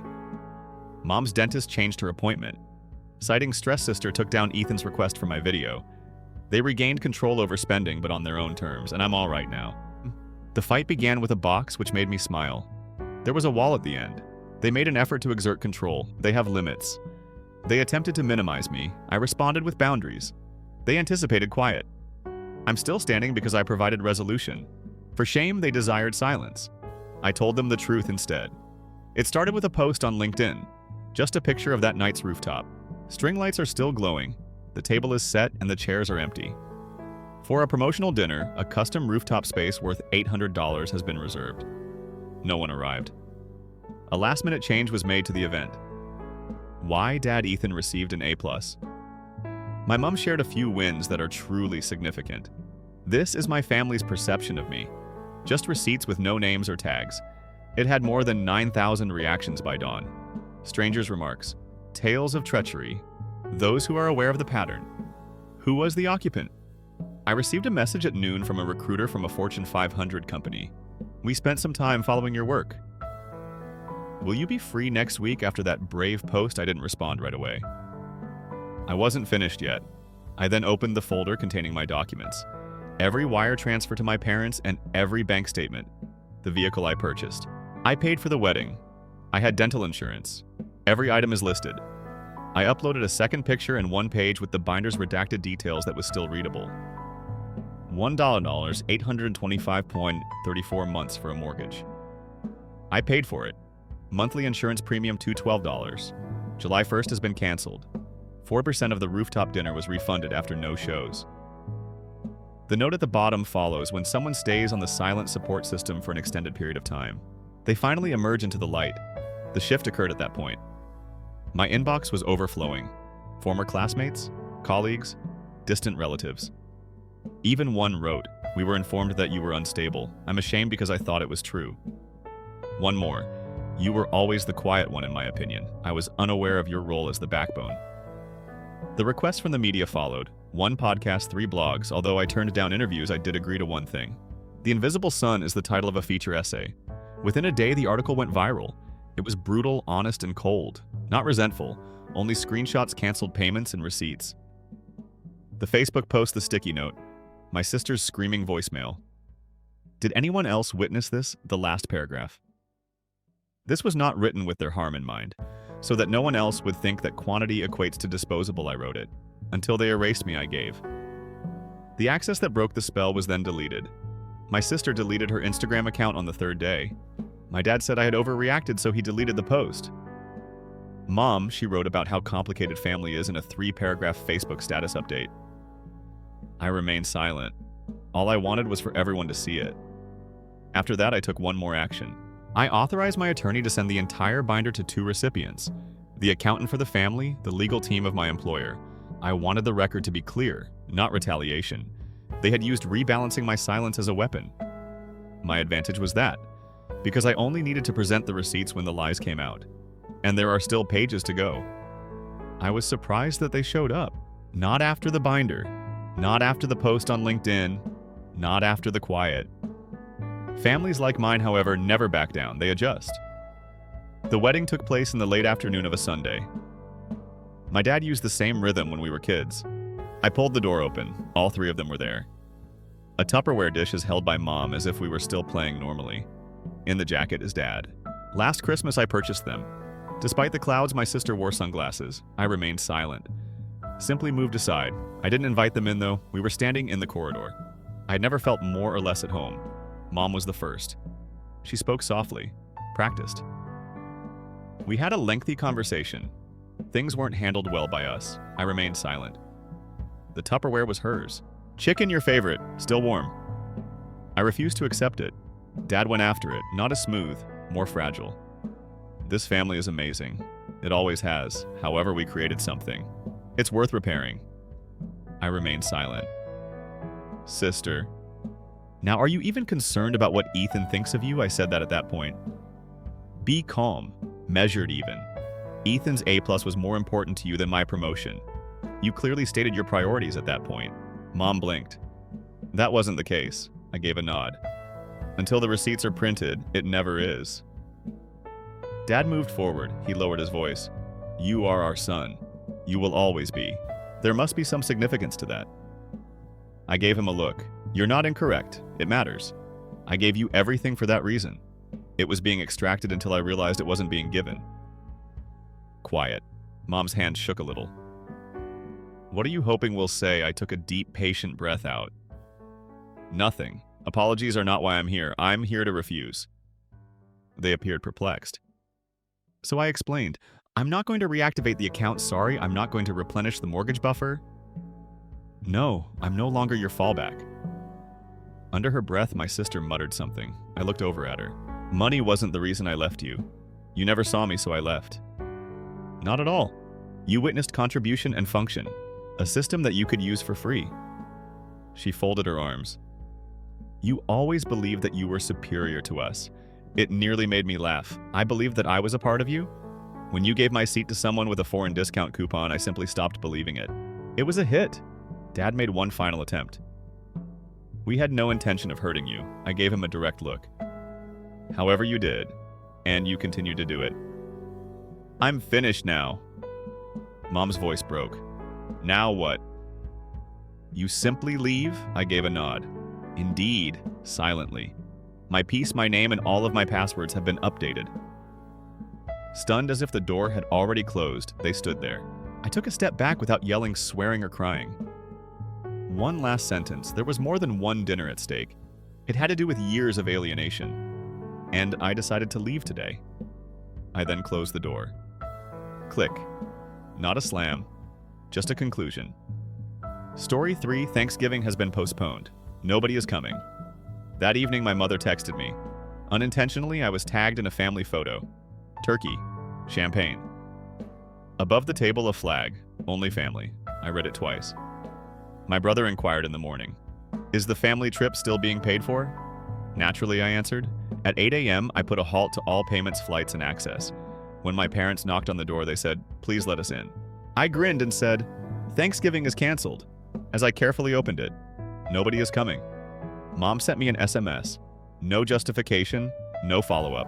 Mom's dentist changed her appointment. Citing stress, sister took down Ethan's request for my video. They regained control over spending, but on their own terms, and I'm all right now. The fight began with a box which made me smile. There was a wall at the end. They made an effort to exert control. They have limits. They attempted to minimize me. I responded with boundaries. They anticipated quiet. I'm still standing because I provided resolution. For shame, they desired silence. I told them the truth instead. It started with a post on LinkedIn. Just a picture of that night's rooftop. String lights are still glowing. The table is set and the chairs are empty. For a promotional dinner, a custom rooftop space worth $800 has been reserved. No one arrived. A last-minute change was made to the event. Why Dad Ethan received an A+. My mom shared a few wins that are truly significant. This is my family's perception of me. Just receipts with no names or tags. It had more than 9,000 reactions by dawn. Strangers' remarks. Tales of treachery. Those who are aware of the pattern. Who was the occupant? I received a message at noon from a recruiter from a Fortune 500 company. We spent some time following your work. Will you be free next week after that brave post? I didn't respond right away. I wasn't finished yet. I then opened the folder containing my documents. Every wire transfer to my parents and every bank statement. The vehicle I purchased. I paid for the wedding. I had dental insurance. Every item is listed. I uploaded a second picture and one page with the binder's redacted details that was still readable. $1, 825.34 months for a mortgage. I paid for it. Monthly insurance premium $212. July 1st has been canceled. 4% of the rooftop dinner was refunded after no shows. The note at the bottom follows when someone stays on the silent support system for an extended period of time. They finally emerge into the light. The shift occurred at that point. My inbox was overflowing. Former classmates, colleagues, distant relatives. Even one wrote, "We were informed that you were unstable. I'm ashamed because I thought it was true." One more, "You were always the quiet one in my opinion. I was unaware of your role as the backbone." The requests from the media followed. 1 podcast, 3 blogs. Although I turned down interviews, I did agree to one thing. The Invisible Sun is the title of a feature essay. Within a day, the article went viral. It was brutal, honest, and cold. Not resentful, only screenshots, canceled payments, and receipts. The Facebook post, the sticky note. My sister's screaming voicemail. Did anyone else witness this? The last paragraph. This was not written with their harm in mind, so that no one else would think that quantity equates to disposable. I wrote it. Until they erased me, I gave. The access that broke the spell was then deleted. My sister deleted her Instagram account on the 3rd day. My dad said I had overreacted, so he deleted the post. Mom, she wrote about how complicated family is in a 3-paragraph Facebook status update. I remained silent. All I wanted was for everyone to see it. After that, I took one more action. I authorized my attorney to send the entire binder to 2 recipients, the accountant for the family, the legal team of my employer. I wanted the record to be clear, not retaliation. They had used rebalancing my silence as a weapon. My advantage was that, because I only needed to present the receipts when the lies came out. And there are still pages to go. I was surprised that they showed up. Not after the binder, not after the post on LinkedIn, not after the quiet. Families like mine, however, never back down. They adjust. The wedding took place in the late afternoon of a Sunday. My dad used the same rhythm when we were kids. I pulled the door open. All 3 of them were there. A Tupperware dish is held by Mom as if we were still playing normally. In the jacket is Dad. Last Christmas I purchased them. Despite the clouds, my sister wore sunglasses. I remained silent. Simply moved aside. I didn't invite them in though. We were standing in the corridor. I had never felt more or less at home. Mom was the first. She spoke softly. Practiced. We had a lengthy conversation. Things weren't handled well by us. I remained silent. The Tupperware was hers. Chicken, your favorite, still warm. I refused to accept it. Dad went after it, not as smooth, more fragile. This family is amazing. It always has. However, we created something. It's worth repairing. I remained silent. Sister. Now, are you even concerned about what Ethan thinks of you? I said that at that point. Be calm, measured even. Ethan's A+ was more important to you than my promotion. You clearly stated your priorities at that point. Mom blinked. That wasn't the case. I gave a nod. Until the receipts are printed, it never is. Dad moved forward. He lowered his voice. You are our son. You will always be. There must be some significance to that. I gave him a look. You're not incorrect. It matters. I gave you everything for that reason. It was being extracted until I realized it wasn't being given. Quiet. Mom's hand shook a little. What are you hoping we'll say? I took a deep, patient breath out. Nothing. Apologies are not why I'm here. I'm here to refuse. They appeared perplexed. So I explained, I'm not going to reactivate the account, sorry. I'm not going to replenish the mortgage buffer. No, I'm no longer your fallback. Under her breath, my sister muttered something. I looked over at her. Money wasn't the reason I left you. You never saw me, so I left. Not at all. You witnessed contribution and function, a system that you could use for free. She folded her arms. You always believed that you were superior to us. It nearly made me laugh. I believed that I was a part of you? When you gave my seat to someone with a foreign discount coupon, I simply stopped believing it. It was a hit. Dad made one final attempt. We had no intention of hurting you. I gave him a direct look. However you did, and you continued to do it. I'm finished now. Mom's voice broke. Now what? You simply leave? I gave a nod. Indeed, silently. My piece, my name, and all of my passwords have been updated. Stunned as if the door had already closed, they stood there. I took a step back without yelling, swearing, or crying. One last sentence. There was more than one dinner at stake. It had to do with years of alienation. And I decided to leave today. I then closed the door. Click. Not a slam, just a conclusion. Story 3, Thanksgiving has been postponed. Nobody is coming. That evening, my mother texted me. Unintentionally, I was tagged in a family photo. Turkey. Champagne. Above the table, a flag. Only family. I read it twice. My brother inquired in the morning. Is the family trip still being paid for? Naturally, I answered. At 8 a.m., I put a halt to all payments, flights, and access. When my parents knocked on the door, they said, "Please let us in." I grinned and said, "Thanksgiving is canceled." As I carefully opened it, nobody is coming. Mom sent me an SMS. No justification, no follow-up.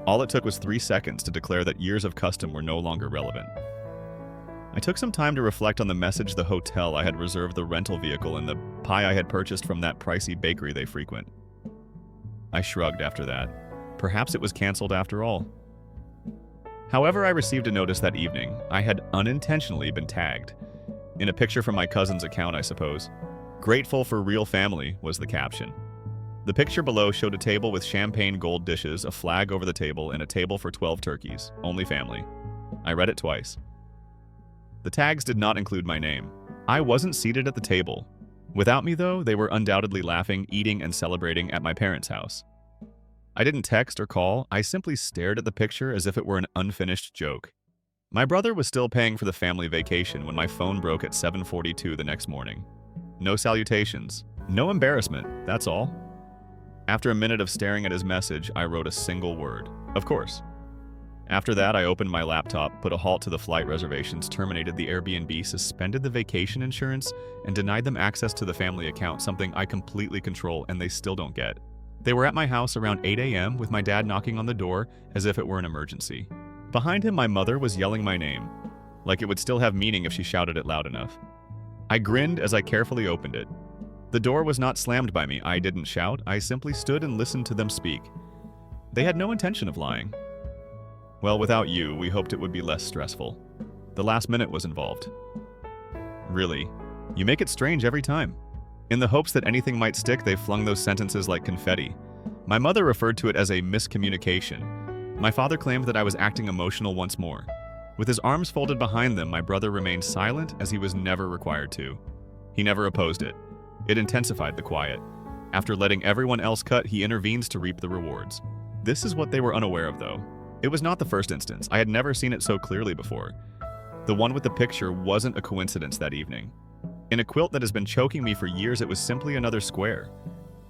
All it took was 3 seconds to declare that years of custom were no longer relevant. I took some time to reflect on the message, the hotel I had reserved, the rental vehicle, and the pie I had purchased from that pricey bakery they frequent. I shrugged after that. Perhaps it was canceled after all. However, I received a notice that evening. I had unintentionally been tagged. In a picture from my cousin's account, I suppose. "Grateful for real family" was the caption. The picture below showed a table with champagne gold dishes, a flag over the table, and a table for 12 turkeys. Only family. I read it twice. The tags did not include my name. I wasn't seated at the table. Without me, though, they were undoubtedly laughing, eating, and celebrating at my parents' house. I didn't text or call. I simply stared at the picture as if it were an unfinished joke. My brother was still paying for the family vacation when my phone broke at 7:42 the next morning. No salutations. No embarrassment, that's all. After a minute of staring at his message, I wrote a single word. Of course. After that, I opened my laptop, put a halt to the flight reservations, terminated the Airbnb, suspended the vacation insurance, and denied them access to the family account, something I completely control and they still don't get. They were at my house around 8 a.m. with my dad knocking on the door as if it were an emergency. Behind him, my mother was yelling my name, like it would still have meaning if she shouted it loud enough. I grinned as I carefully opened it. The door was not slammed by me. I didn't shout. I simply stood and listened to them speak. They had no intention of lying. Well, without you, we hoped it would be less stressful. The last minute was involved. Really, you make it strange every time. In the hopes that anything might stick, they flung those sentences like confetti. My mother referred to it as a miscommunication. My father claimed that I was acting emotional once more. With his arms folded behind them, my brother remained silent as he was never required to. He never opposed it. It intensified the quiet. After letting everyone else cut, he intervenes to reap the rewards. This is what they were unaware of, though. It was not the first instance. I had never seen it so clearly before. The one with the picture wasn't a coincidence that evening. In a quilt that has been choking me for years, it was simply another square.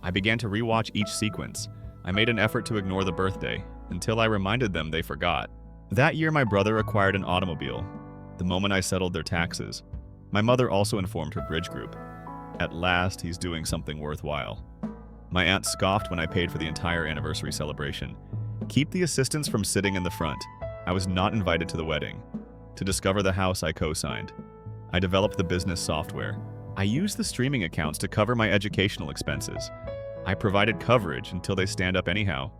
I began to rewatch each sequence. I made an effort to ignore the birthday, until I reminded them they forgot. That year, my brother acquired an automobile, the moment I settled their taxes. My mother also informed her bridge group. At last, he's doing something worthwhile. My aunt scoffed when I paid for the entire anniversary celebration. Keep the assistants from sitting in the front. I was not invited to the wedding. To discover the house, I co-signed. I developed the business software. I used the streaming accounts to cover my educational expenses. I provided coverage until they stand up anyhow.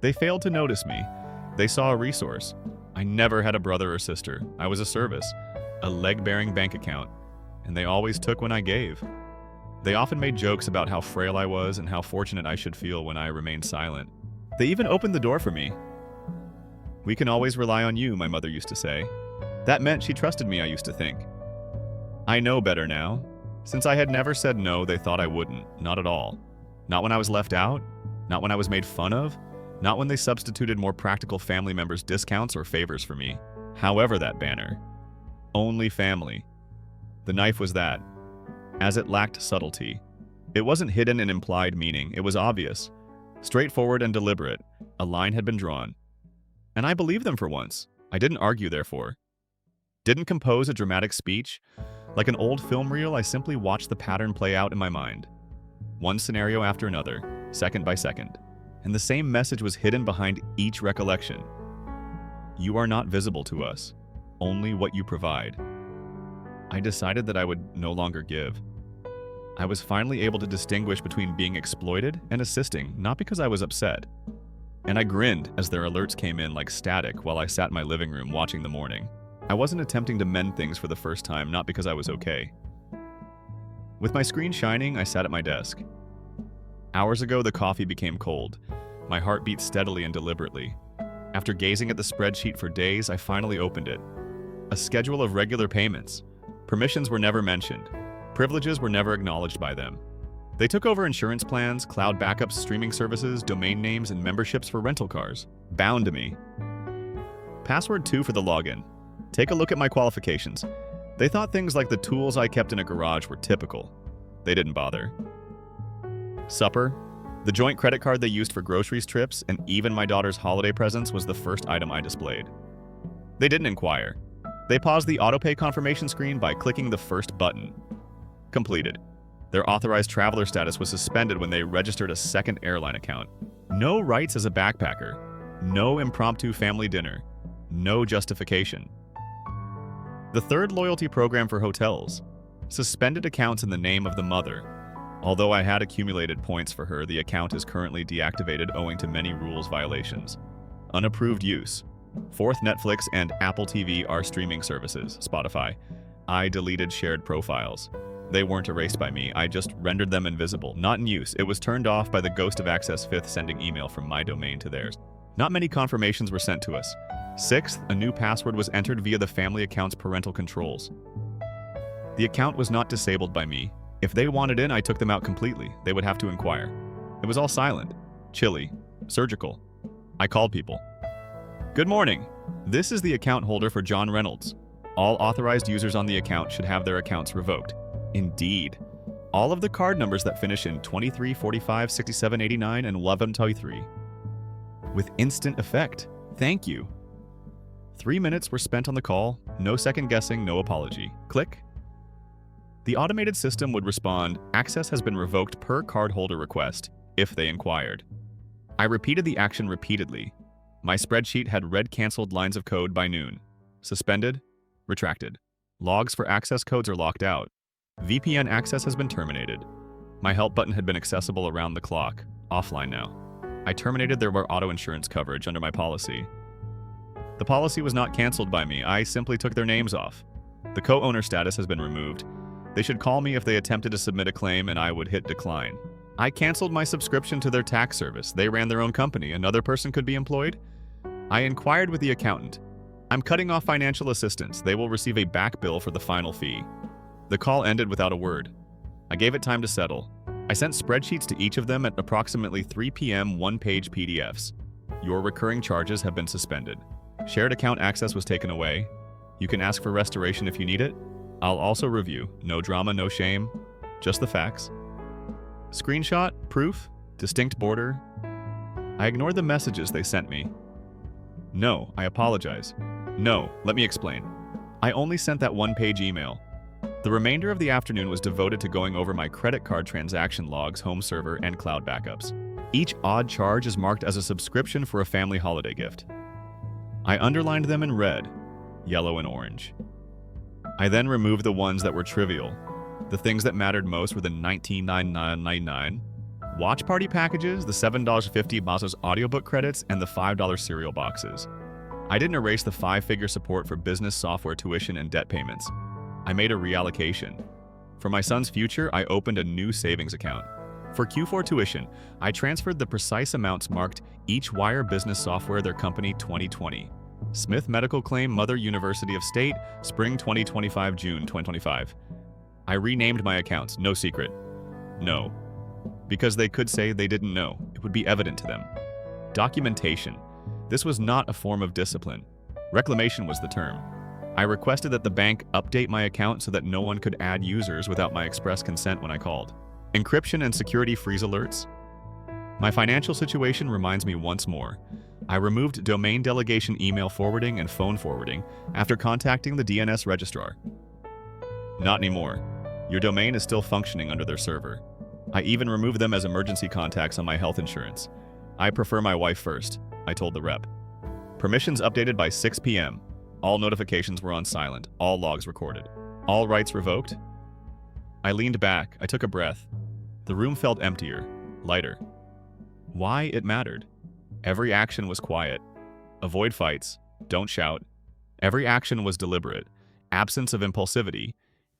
They failed to notice me. They saw a resource. I never had a brother or sister. I was a service, a leg-bearing bank account, and they always took when I gave. They often made jokes about how frail I was and how fortunate I should feel when I remained silent. They even opened the door for me. "We can always rely on you," my mother used to say. That meant she trusted me, I used to think. I know better now. Since I had never said no, they thought I wouldn't. Not at all. Not when I was left out. Not when I was made fun of. Not when they substituted more practical family members' discounts or favors for me. However, that banner. Only family. The knife was that. As it lacked subtlety. It wasn't hidden in implied meaning. It was obvious. Straightforward and deliberate. A line had been drawn. And I believed them for once. I didn't argue, therefore. Didn't compose a dramatic speech. Like an old film reel, I simply watched the pattern play out in my mind. One scenario after another, second by second. And the same message was hidden behind each recollection. You are not visible to us, only what you provide. I decided that I would no longer give. I was finally able to distinguish between being exploited and assisting, not because I was upset. And I grinned as their alerts came in like static while I sat in my living room watching the morning. I wasn't attempting to mend things for the first time, not because I was okay. With my screen shining, I sat at my desk. Hours ago, the coffee became cold. My heart beat steadily and deliberately. After gazing at the spreadsheet for days, I finally opened it. A schedule of regular payments. Permissions were never mentioned. Privileges were never acknowledged by them. They took over insurance plans, cloud backups, streaming services, domain names, and memberships for rental cars. Bound to me. Password 2 for the login. Take a look at my qualifications. They thought things like the tools I kept in a garage were typical. They didn't bother. Supper. The joint credit card they used for groceries trips and even my daughter's holiday presents was the first item I displayed. They didn't inquire. They paused the autopay confirmation screen by clicking the first button. Completed. Their authorized traveler status was suspended when they registered a second airline account. No rights as a backpacker. No impromptu family dinner. No justification. The third loyalty program for hotels. Suspended accounts in the name of the mother. Although I had accumulated points for her, the account is currently deactivated owing to many rules violations. Unapproved use. Fourth, Netflix and Apple TV are streaming services. Spotify. I deleted shared profiles. They weren't erased by me, I just rendered them invisible. Not in use. It was turned off by the ghost of Access Fifth sending email from my domain to theirs. Not many confirmations were sent to us. Sixth, a new password was entered via the family account's parental controls. The account was not disabled by me. If they wanted in, I took them out completely. They would have to inquire. It was all silent, chilly, surgical. I called people. Good morning. This is the account holder for John Reynolds. All authorized users on the account should have their accounts revoked. Indeed. All of the card numbers that finish in 23, 45, 67, 89, and 1123. With instant effect. Thank you. 3 minutes were spent on the call. No second guessing, no apology. Click. The automated system would respond, access has been revoked per cardholder request, if they inquired. I repeated the action repeatedly. My spreadsheet had red canceled lines of code by noon. Suspended, retracted. Logs for access codes are locked out. VPN access has been terminated. My help button had been accessible around the clock, offline now. I terminated their auto insurance coverage under my policy. The policy was not canceled by me, I simply took their names off. The co-owner status has been removed. They should call me if they attempted to submit a claim and I would hit decline. I canceled my subscription to their tax service. They ran their own company. Another person could be employed? I inquired with the accountant. I'm cutting off financial assistance. They will receive a back bill for the final fee. The call ended without a word. I gave it time to settle. I sent spreadsheets to each of them at approximately 3 p.m. one-page PDFs. Your recurring charges have been suspended. Shared account access was taken away. You can ask for restoration if you need it. I'll also review. No drama, no shame. Just the facts. Screenshot, proof, distinct border. I ignored the messages they sent me. No, I apologize. No, let me explain. I only sent that one-page email. The remainder of the afternoon was devoted to going over my credit card transaction logs, home server, and cloud backups. Each odd charge is marked as a subscription for a family holiday gift. I underlined them in red, yellow, and orange. I then removed the ones that were trivial. The things that mattered most were the $19.99 watch party packages, the $7.50 Mazos audiobook credits, and the $5 cereal boxes. I didn't erase the 5-figure support for business software tuition and debt payments. I made a reallocation. For my son's future, I opened a new savings account. For Q4 tuition, I transferred the precise amounts marked each wire business software their company 2020. Smith Medical Claim Mother University of State, Spring 2025, June 2025. I renamed my accounts, no secret. No. Because they could say they didn't know. It would be evident to them. Documentation. This was not a form of discipline. Reclamation was the term. I requested that the bank update my account so that no one could add users without my express consent when I called. Encryption and security freeze alerts. My financial situation reminds me once more. I removed domain delegation email forwarding and phone forwarding after contacting the DNS registrar. Not anymore. Your domain is still functioning under their server. I even removed them as emergency contacts on my health insurance. I prefer my wife first, I told the rep. Permissions updated by 6 p.m. All notifications were on silent, all logs recorded. All rights revoked? I leaned back, I took a breath. The room felt emptier, lighter. Why it mattered. Every action was quiet. Avoid fights, don't shout. Every action was deliberate. Absence of impulsivity.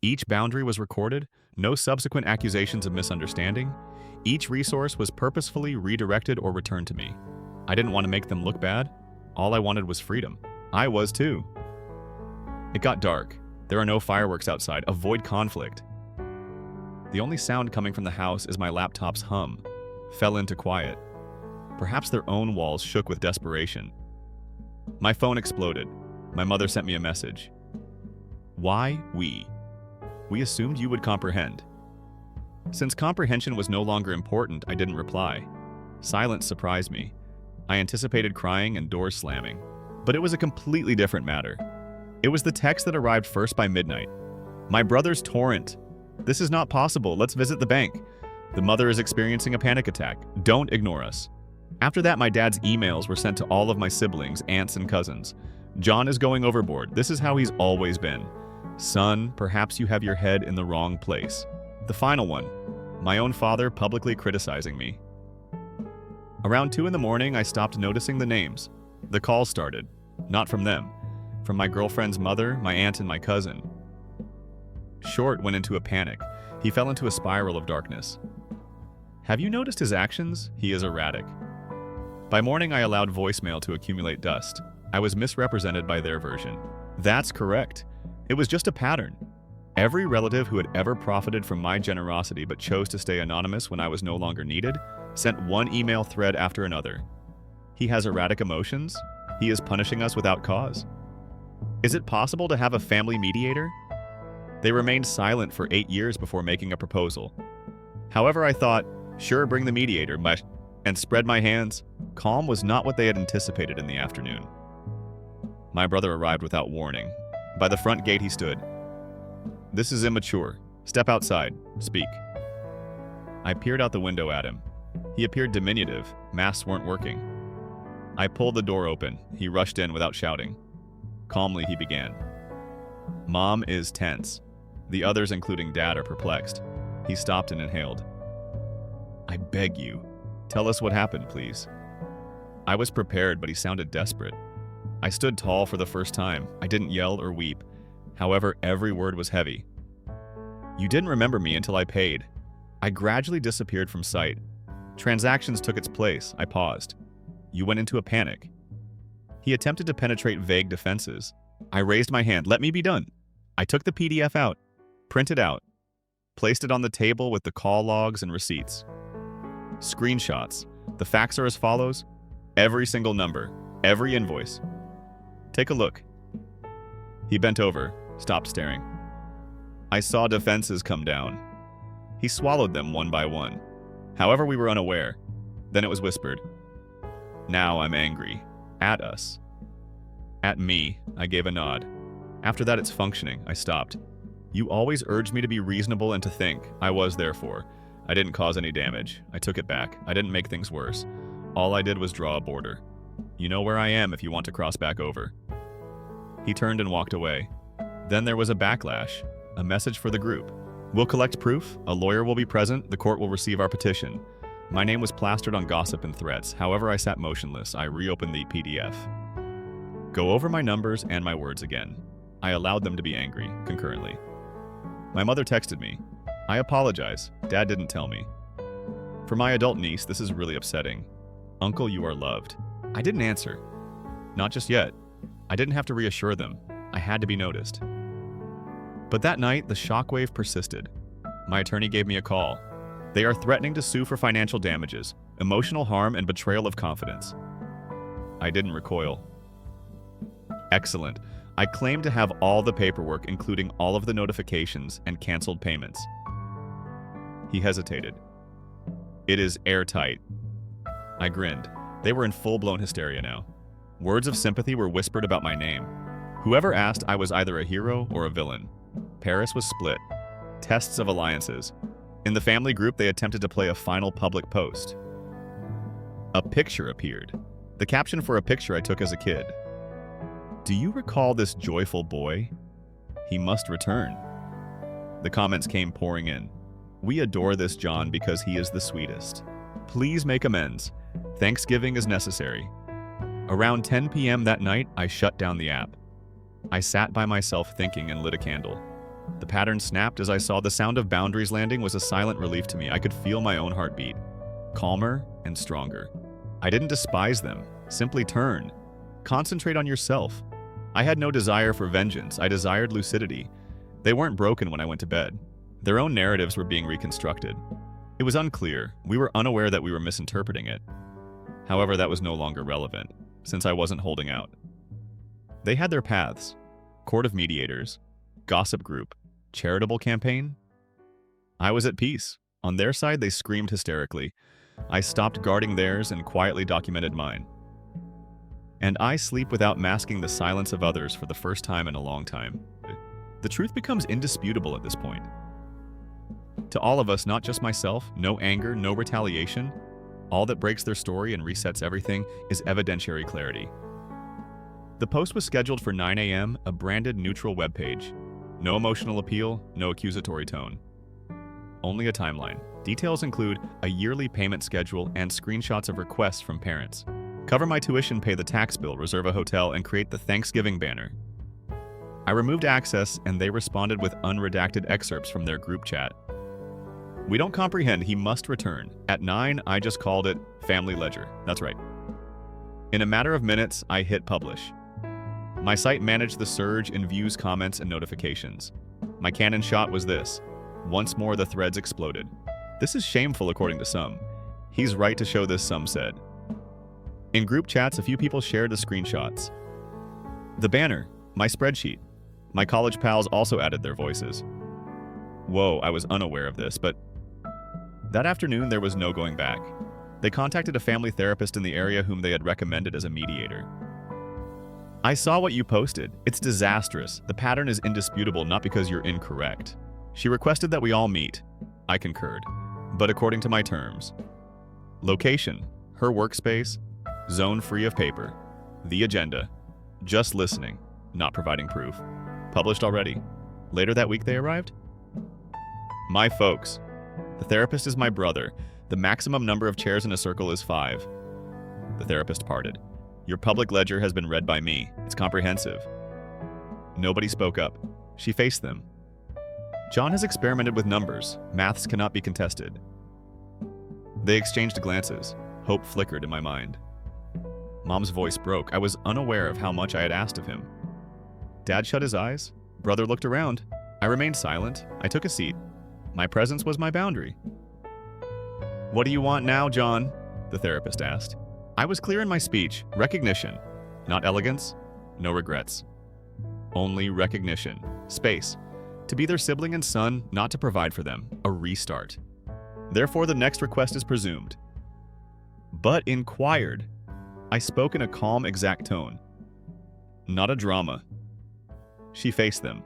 Each boundary was recorded, no subsequent accusations of misunderstanding. Each resource was purposefully redirected or returned to me. I didn't want to make them look bad. All I wanted was freedom. I was too. It got dark. There are no fireworks outside. Avoid conflict. The only sound coming from the house is my laptop's hum. Fell into quiet. Perhaps their own walls shook with desperation. My phone exploded. My mother sent me a message. Why we? We assumed you would comprehend. Since comprehension was no longer important, I didn't reply. Silence surprised me. I anticipated crying and doors slamming. But it was a completely different matter. It was the text that arrived first by midnight. My brother's torrent. This is not possible. Let's visit the bank. The mother is experiencing a panic attack. Don't ignore us. After that, my dad's emails were sent to all of my siblings, aunts, and cousins. John is going overboard. This is how he's always been. Son, perhaps you have your head in the wrong place. The final one. My own father publicly criticizing me. Around 2 in the morning, I stopped noticing the names. The calls started. Not from them. From my girlfriend's mother, my aunt, and my cousin. Short went into a panic. He fell into a spiral of darkness. Have you noticed his actions? He is erratic. By morning, I allowed voicemail to accumulate dust. I was misrepresented by their version. That's correct. It was just a pattern. Every relative who had ever profited from my generosity but chose to stay anonymous when I was no longer needed sent one email thread after another. He has erratic emotions. He is punishing us without cause. Is it possible to have a family mediator? They remained silent for 8 years before making a proposal. However, I thought, sure, bring the mediator, and spread my hands. Calm was not what they had anticipated in the afternoon. My brother arrived without warning. By the front gate he stood. This is immature. Step outside. Speak. I peered out the window at him. He appeared diminutive. Masks weren't working. I pulled the door open. He rushed in without shouting. Calmly he began. Mom is tense. The others, including Dad, are perplexed. He stopped and inhaled. I beg you, tell us what happened, please. I was prepared, but he sounded desperate. I stood tall for the first time. I didn't yell or weep. However, every word was heavy. You didn't remember me until I paid. I gradually disappeared from sight. Transactions took its place. I paused. You went into a panic. He attempted to penetrate vague defenses. I raised my hand. Let me be done. I took the PDF out, printed out, placed it on the table with the call logs and receipts. Screenshots. The facts are as follows. Every single number. Every invoice. Take a look. He bent over, stopped staring. I saw defenses come down. He swallowed them one by one. However, we were unaware. Then it was whispered. Now I'm angry. At us. At me, I gave a nod. After that, it's functioning. I stopped. You always urged me to be reasonable and to think. I was, therefore. I didn't cause any damage. I took it back. I didn't make things worse. All I did was draw a border. You know where I am if you want to cross back over. He turned and walked away. Then there was a backlash, a message for the group. We'll collect proof, a lawyer will be present, the court will receive our petition. My name was plastered on gossip and threats. However, I sat motionless. I reopened the PDF. Go over my numbers and my words again. I allowed them to be angry, concurrently. My mother texted me. I apologize. Dad didn't tell me. For my adult niece, this is really upsetting. Uncle, you are loved. I didn't answer. Not just yet. I didn't have to reassure them. I had to be noticed. But that night, the shockwave persisted. My attorney gave me a call. They are threatening to sue for financial damages, emotional harm, and betrayal of confidence. I didn't recoil. Excellent. I claim to have all the paperwork, including all of the notifications and canceled payments. He hesitated. It is airtight. I grinned. They were in full-blown hysteria now. Words of sympathy were whispered about my name. Whoever asked, I was either a hero or a villain. Paris was split. Tests of alliances. In the family group, they attempted to play a final public post. A picture appeared. The caption for a picture I took as a kid. Do you recall this joyful boy? He must return. The comments came pouring in. We adore this John because he is the sweetest. Please make amends. Thanksgiving is necessary. Around 10 p.m. that night, I shut down the app. I sat by myself thinking and lit a candle. The pattern snapped as I saw the sound of boundaries landing was a silent relief to me. I could feel my own heartbeat. Calmer and stronger. I didn't despise them. Simply turn. Concentrate on yourself. I had no desire for vengeance. I desired lucidity. They weren't broken when I went to bed. Their own narratives were being reconstructed. It was unclear. We were unaware that we were misinterpreting it. However, that was no longer relevant, since I wasn't holding out. They had their paths. Court of mediators, gossip group, charitable campaign. I was at peace. On their side, they screamed hysterically. I stopped guarding theirs and quietly documented mine. And I sleep without masking the silence of others for the first time in a long time. The truth becomes indisputable at this point. To all of us, not just myself, no anger, no retaliation. All that breaks their story and resets everything is evidentiary clarity. The post was scheduled for 9 a.m., a branded neutral webpage. No emotional appeal, no accusatory tone. Only a timeline. Details include a yearly payment schedule and screenshots of requests from parents. Cover my tuition, pay the tax bill, reserve a hotel, and create the Thanksgiving banner. I removed access, and they responded with unredacted excerpts from their group chat. We don't comprehend, he must return. At 9, I just called it Family Ledger. That's right. In a matter of minutes, I hit publish. My site managed the surge in views, comments, and notifications. My Canon shot was this. Once more, the threads exploded. This is shameful, according to some. He's right to show this, some said. In group chats, a few people shared the screenshots. The banner, my spreadsheet. My college pals also added their voices. Whoa, I was unaware of this, but that afternoon there was no going back. They contacted a family therapist in the area whom they had recommended as a mediator. I saw what you posted. It's disastrous. The pattern is indisputable, not because you're incorrect. She requested that we all meet. I concurred, but according to my terms. Location, her workspace, zone free of paper. The agenda, just listening, not providing proof. Published already. Later that week they arrived. My folks. The therapist is my brother. The maximum number of chairs in a circle is 5. The therapist parted. Your public ledger has been read by me. It's comprehensive. Nobody spoke up. She faced them. John has experimented with numbers. Maths cannot be contested. They exchanged glances. Hope flickered in my mind. Mom's voice broke. I was unaware of how much I had asked of him. Dad shut his eyes. Brother looked around. I remained silent. I took a seat. My presence was my boundary. What do you want now, John? The therapist asked. I was clear in my speech. Recognition. Not elegance. No regrets. Only recognition. Space. To be their sibling and son, not to provide for them. A restart. Therefore, the next request is presumed. But inquired. I spoke in a calm, exact tone. Not a drama. She faced them.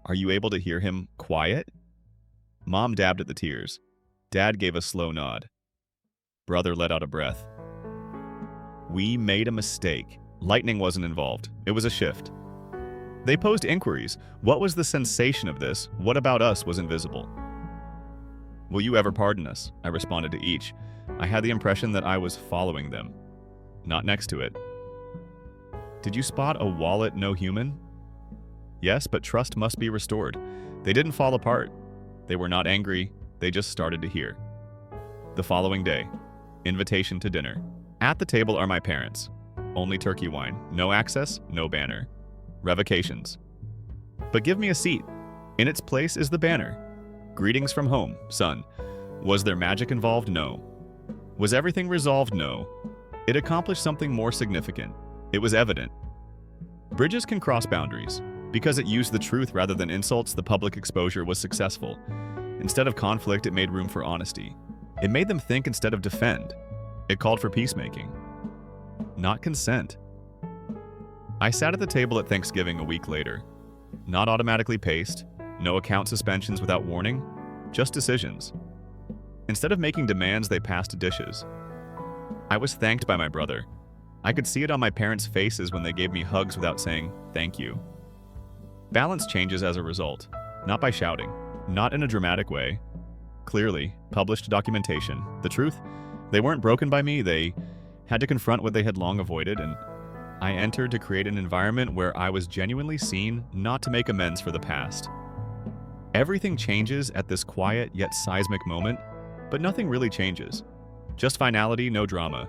Are you able to hear him quiet? Mom dabbed at the tears. Dad gave a slow nod. Brother let out a breath. We made a mistake. Lightning wasn't involved. It was a shift. They posed inquiries. What was the sensation of this? What about us was invisible? Will you ever pardon us? I responded to each. I had the impression that I was following them, not next to it. Did you spot a wallet, no human? Yes, but trust must be restored. They didn't fall apart. They were not angry. They just started to hear. The following day, invitation to dinner. At the table are my parents. Only turkey wine. No access, no banner. Revocations. But give me a seat. In its place is the banner. Greetings from home, son. Was there magic involved? No. Was everything resolved? No. It accomplished something more significant. It was evident. Bridges can cross boundaries. Because it used the truth rather than insults, the public exposure was successful. Instead of conflict, it made room for honesty. It made them think instead of defend. It called for peacemaking. not consent. I sat at the table at Thanksgiving a week later. Not automatically paced, no account suspensions without warning, just decisions. Instead of making demands, they passed dishes. I was thanked by my brother. I could see it on my parents' faces when they gave me hugs without saying, "Thank you." Balance changes as a result, not by shouting, not in a dramatic way. Clearly, published documentation. The truth, they weren't broken by me, they had to confront what they had long avoided, and I entered to create an environment where I was genuinely seen, not to make amends for the past. Everything changes at this quiet yet seismic moment, but nothing really changes. Just finality, no drama.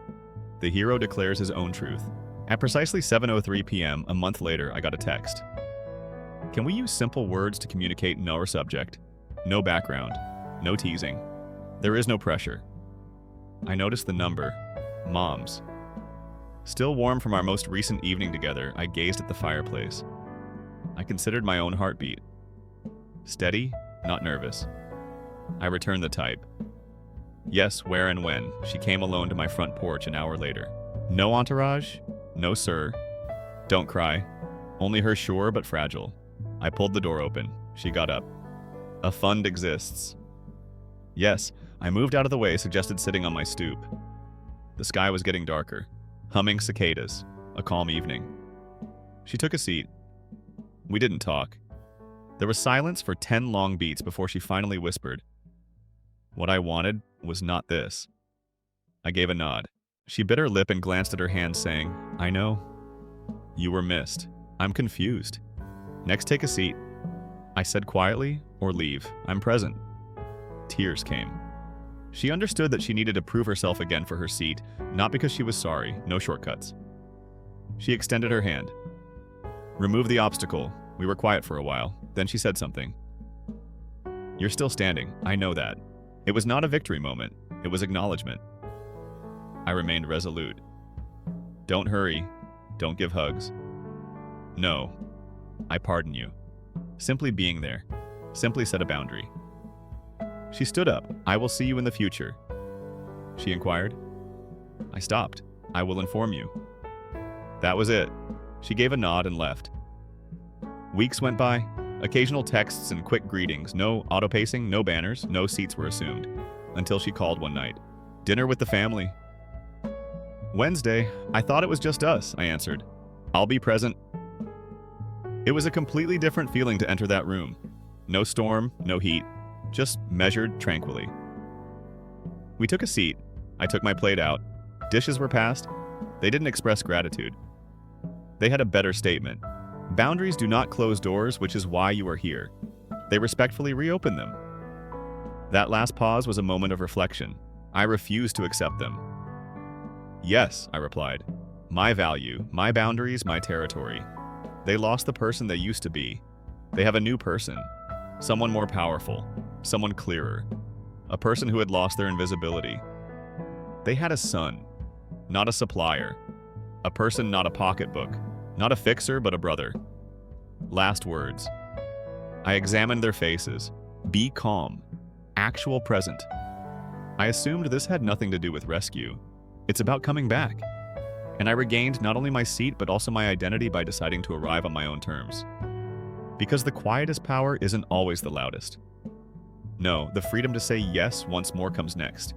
The hero declares his own truth. At precisely 7:03 p.m., a month later, I got a text. Can we use simple words to communicate? No subject, no background, no teasing. There is no pressure. I noticed the number, Mom's. Still warm from our most recent evening together, I gazed at the fireplace. I considered my own heartbeat. Steady, not nervous. I returned the type. Yes, where and when. She came alone to my front porch an hour later. No entourage, no sir. Don't cry. Only her sure but fragile. I pulled the door open. She got up. A fund exists. Yes, I moved out of the way, suggested sitting on my stoop. The sky was getting darker. Humming cicadas. A calm evening. She took a seat. We didn't talk. There was silence for 10 long beats before she finally whispered. What I wanted was not this. I gave a nod. She bit her lip and glanced at her hand, saying, I know. You were missed. I'm confused. Next, take a seat. I said quietly, or leave. I'm present. Tears came. She understood that she needed to prove herself again for her seat, not because she was sorry, no shortcuts. She extended her hand. Remove the obstacle. We were quiet for a while. Then she said something. You're still standing. I know that. It was not a victory moment. It was acknowledgement. I remained resolute. Don't hurry. Don't give hugs. No. I pardon you. Simply being there. Simply set a boundary. She stood up. I will see you in the future. She inquired. I stopped. I will inform you. That was it. She gave a nod and left. Weeks went by. Occasional texts and quick greetings. No auto-pacing, no banners, no seats were assumed. Until she called one night. Dinner with the family. Wednesday. I thought it was just us, I answered. I'll be present. It was a completely different feeling to enter that room. No storm, no heat. Just measured tranquilly. We took a seat. I took my plate out. Dishes were passed. They didn't express gratitude. They had a better statement. Boundaries do not close doors, which is why you are here. They respectfully reopen them. That last pause was a moment of reflection. I refused to accept them. Yes, I replied. My value, my boundaries, my territory. They lost the person they used to be. They have a new person. Someone more powerful. Someone clearer. A person who had lost their invisibility. They had a son, not a supplier. A person, not a pocketbook. Not a fixer, but a brother. Last words. I examined their faces. Be calm. Actual present. I assumed this had nothing to do with rescue. It's about coming back. And I regained not only my seat, but also my identity by deciding to arrive on my own terms. Because the quietest power isn't always the loudest. No, the freedom to say yes once more comes next.